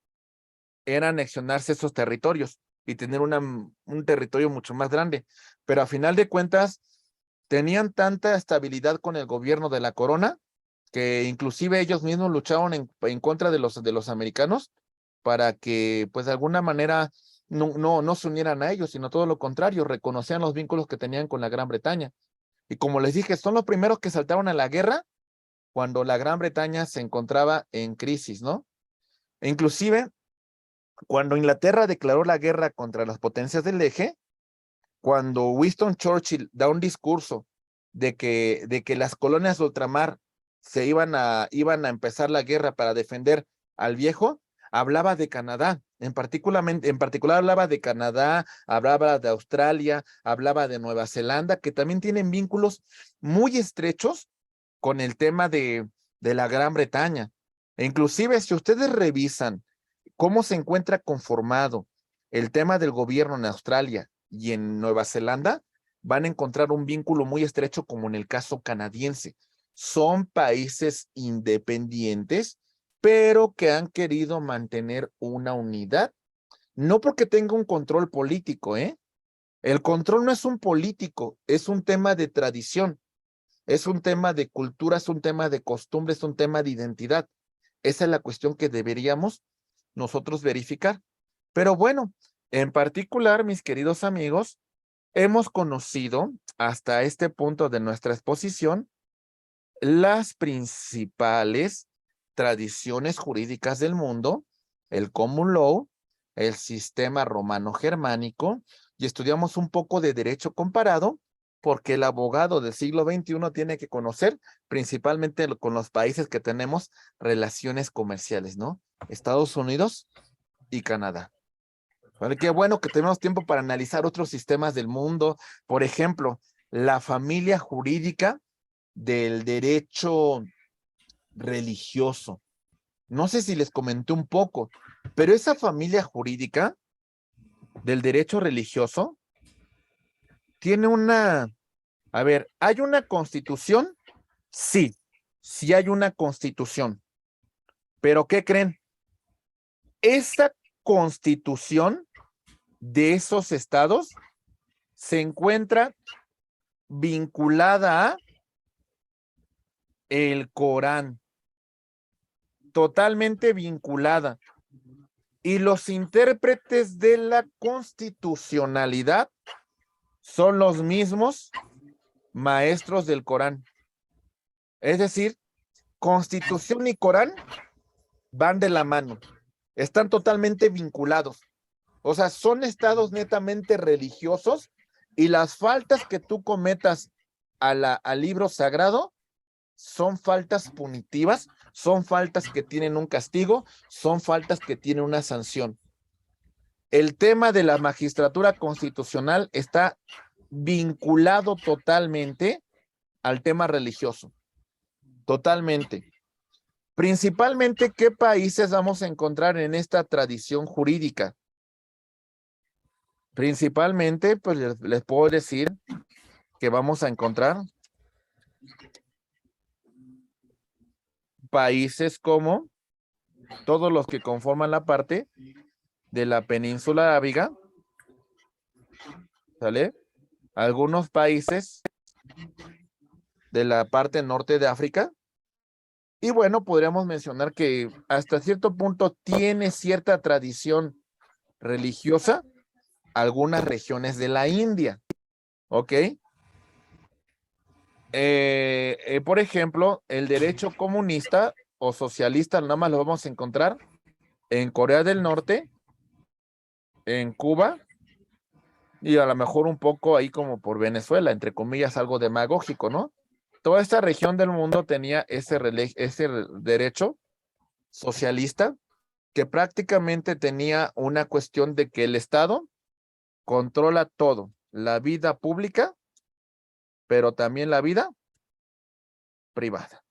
era anexionarse esos territorios y tener un territorio mucho más grande, pero a final de cuentas tenían tanta estabilidad con el gobierno de la corona que inclusive ellos mismos lucharon en contra de los americanos para que pues de alguna manera no se unieran a ellos, sino todo lo contrario, reconocían los vínculos que tenían con la Gran Bretaña. Y como les dije, son los primeros que saltaron a la guerra cuando la Gran Bretaña se encontraba en crisis, ¿no? E inclusive, cuando Inglaterra declaró la guerra contra las potencias del eje, cuando Winston Churchill da un discurso de que las colonias de ultramar iban a empezar la guerra para defender al viejo, hablaba de Canadá, en particular hablaba de Canadá, hablaba de Australia, hablaba de Nueva Zelanda, que también tienen vínculos muy estrechos con el tema de la Gran Bretaña. E inclusive, si ustedes revisan cómo se encuentra conformado el tema del gobierno en Australia y en Nueva Zelanda, van a encontrar un vínculo muy estrecho como en el caso canadiense. Son países independientes, pero que han querido mantener una unidad, no porque tenga un control político, ¿eh? El control no es un político, es un tema de tradición, es un tema de cultura, es un tema de costumbre, es un tema de identidad. Esa es la cuestión que deberíamos nosotros verificar. Pero bueno, en particular, mis queridos amigos, hemos conocido hasta este punto de nuestra exposición las principales tradiciones jurídicas del mundo, el common law, el sistema romano-germánico, y estudiamos un poco de derecho comparado, porque el abogado del siglo XXI tiene que conocer principalmente con los países que tenemos relaciones comerciales, ¿no? Estados Unidos y Canadá. ¿Vale? Qué bueno que tenemos tiempo para analizar otros sistemas del mundo. Por ejemplo, la familia jurídica del derecho religioso. No sé si les comenté un poco, pero esa familia jurídica del derecho religioso tiene una... A ver, ¿hay una constitución? Sí, sí hay una constitución. Pero ¿qué creen? Esa constitución de esos estados se encuentra vinculada a el Corán, totalmente vinculada. Y los intérpretes de la constitucionalidad son los mismos maestros del Corán. Es decir, Constitución y Corán van de la mano, están totalmente vinculados. O sea, son estados netamente religiosos y las faltas que tú cometas al libro sagrado son faltas punitivas, son faltas que tienen un castigo, son faltas que tienen una sanción. El tema de la magistratura constitucional está vinculado totalmente al tema religioso. Totalmente. Principalmente, ¿qué países vamos a encontrar en esta tradición jurídica? Principalmente, pues les puedo decir que vamos a encontrar países como todos los que conforman la parte de la península arábiga, ¿sale? Algunos países de la parte norte de África. Y bueno, podríamos mencionar que hasta cierto punto tiene cierta tradición religiosa algunas regiones de la India, ¿ok? Por ejemplo, el derecho comunista o socialista nada más lo vamos a encontrar en Corea del Norte, en Cuba y a lo mejor un poco ahí como por Venezuela, entre comillas, algo demagógico, ¿no? Toda esta región del mundo tenía ese derecho socialista que prácticamente tenía una cuestión de que el Estado controla todo, la vida pública, pero también la vida privada,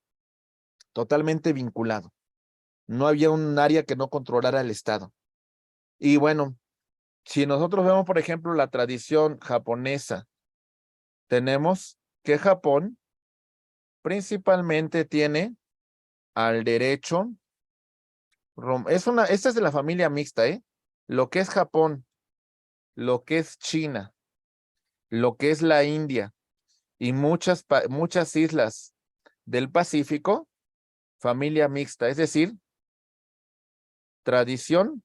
totalmente vinculado. No había un área que no controlara el Estado. Y bueno, si nosotros vemos, por ejemplo, la tradición japonesa, tenemos que Japón principalmente tiene al derecho, esta es de la familia mixta, ¿eh? Lo que es Japón, lo que es China, lo que es la India y muchas islas del Pacífico, familia mixta, es decir, tradición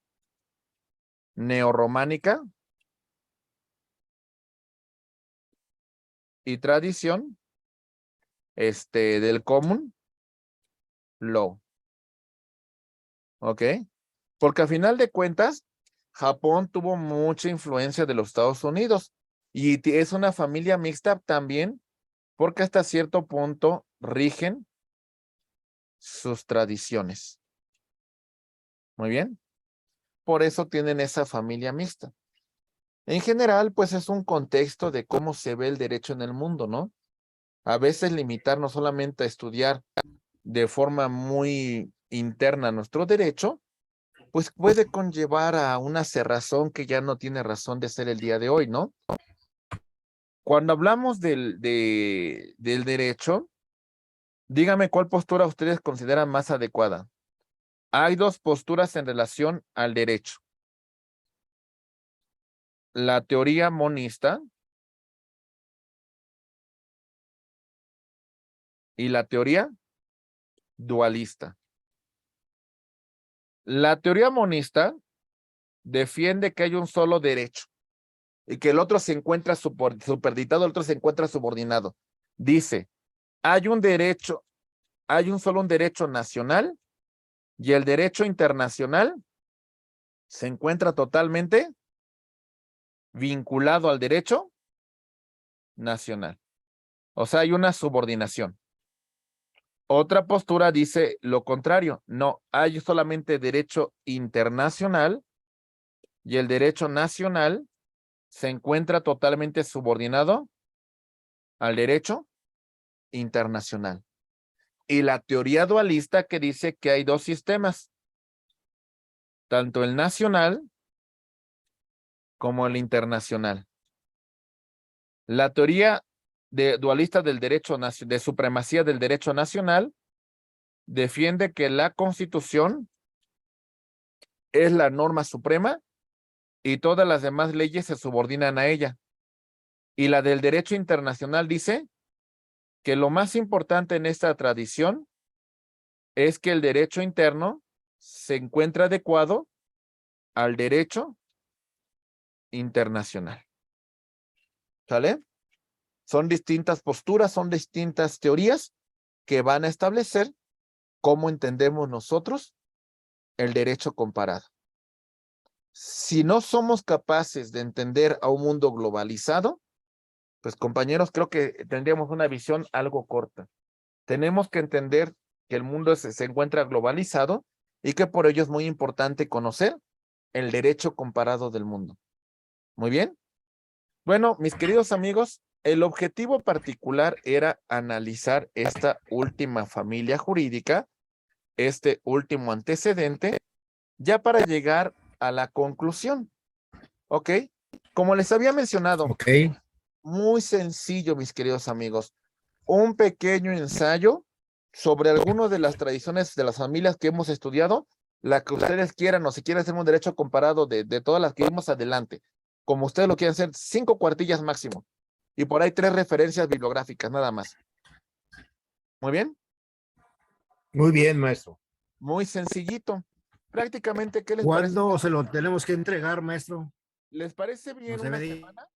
neorrománica y tradición del common law. ¿Ok? Porque a final de cuentas, Japón tuvo mucha influencia de los Estados Unidos y es una familia mixta también porque hasta cierto punto rigen sus tradiciones. Muy bien. Por eso tienen esa familia mixta. En general, pues es un contexto de cómo se ve el derecho en el mundo, ¿no? A veces limitarnos solamente a estudiar de forma muy interna nuestro derecho, pues puede conllevar a una cerrazón que ya no tiene razón de ser el día de hoy, ¿no? Cuando hablamos del derecho, dígame cuál postura ustedes consideran más adecuada. Hay dos posturas en relación al derecho. La teoría monista y la teoría dualista. La teoría monista defiende que hay un solo derecho y que el otro se encuentra superditado, el otro se encuentra subordinado. Dice, hay un derecho hay un derecho nacional y el derecho internacional se encuentra totalmente vinculado al derecho nacional. O sea, hay una subordinación. Otra postura dice lo contrario. No, hay solamente derecho internacional y el derecho nacional se encuentra totalmente subordinado al derecho internacional. Y la teoría dualista que dice que hay dos sistemas, tanto el nacional como el internacional. La teoría dualista del derecho de supremacía del derecho nacional defiende que la Constitución es la norma suprema y todas las demás leyes se subordinan a ella. Y la del derecho internacional dice que lo más importante en esta tradición es que el derecho interno se encuentra adecuado al derecho internacional. ¿Sale? Son distintas posturas, son distintas teorías que van a establecer cómo entendemos nosotros el derecho comparado. Si no somos capaces de entender a un mundo globalizado, pues compañeros, creo que tendríamos una visión algo corta. Tenemos que entender que el mundo se encuentra globalizado y que por ello es muy importante conocer el derecho comparado del mundo. Muy bien. Bueno, mis queridos amigos, el objetivo particular era analizar esta última familia jurídica, este último antecedente, ya para llegar a la conclusión. ¿Ok? Como les había mencionado, Ok. muy sencillo, mis queridos amigos, un pequeño ensayo sobre algunas de las tradiciones de las familias que hemos estudiado, la que ustedes quieran o si quieren hacer un derecho comparado de todas las que vimos adelante, como ustedes lo quieran hacer, 5 cuartillas máximo, y por ahí 3 referencias bibliográficas, nada más. Muy bien, Muy bien, maestro. muy sencillito. Prácticamente, ¿qué les parece? ¿Cuándo se lo tenemos que entregar, maestro? ¿Les parece bien Nos una debe de- semana?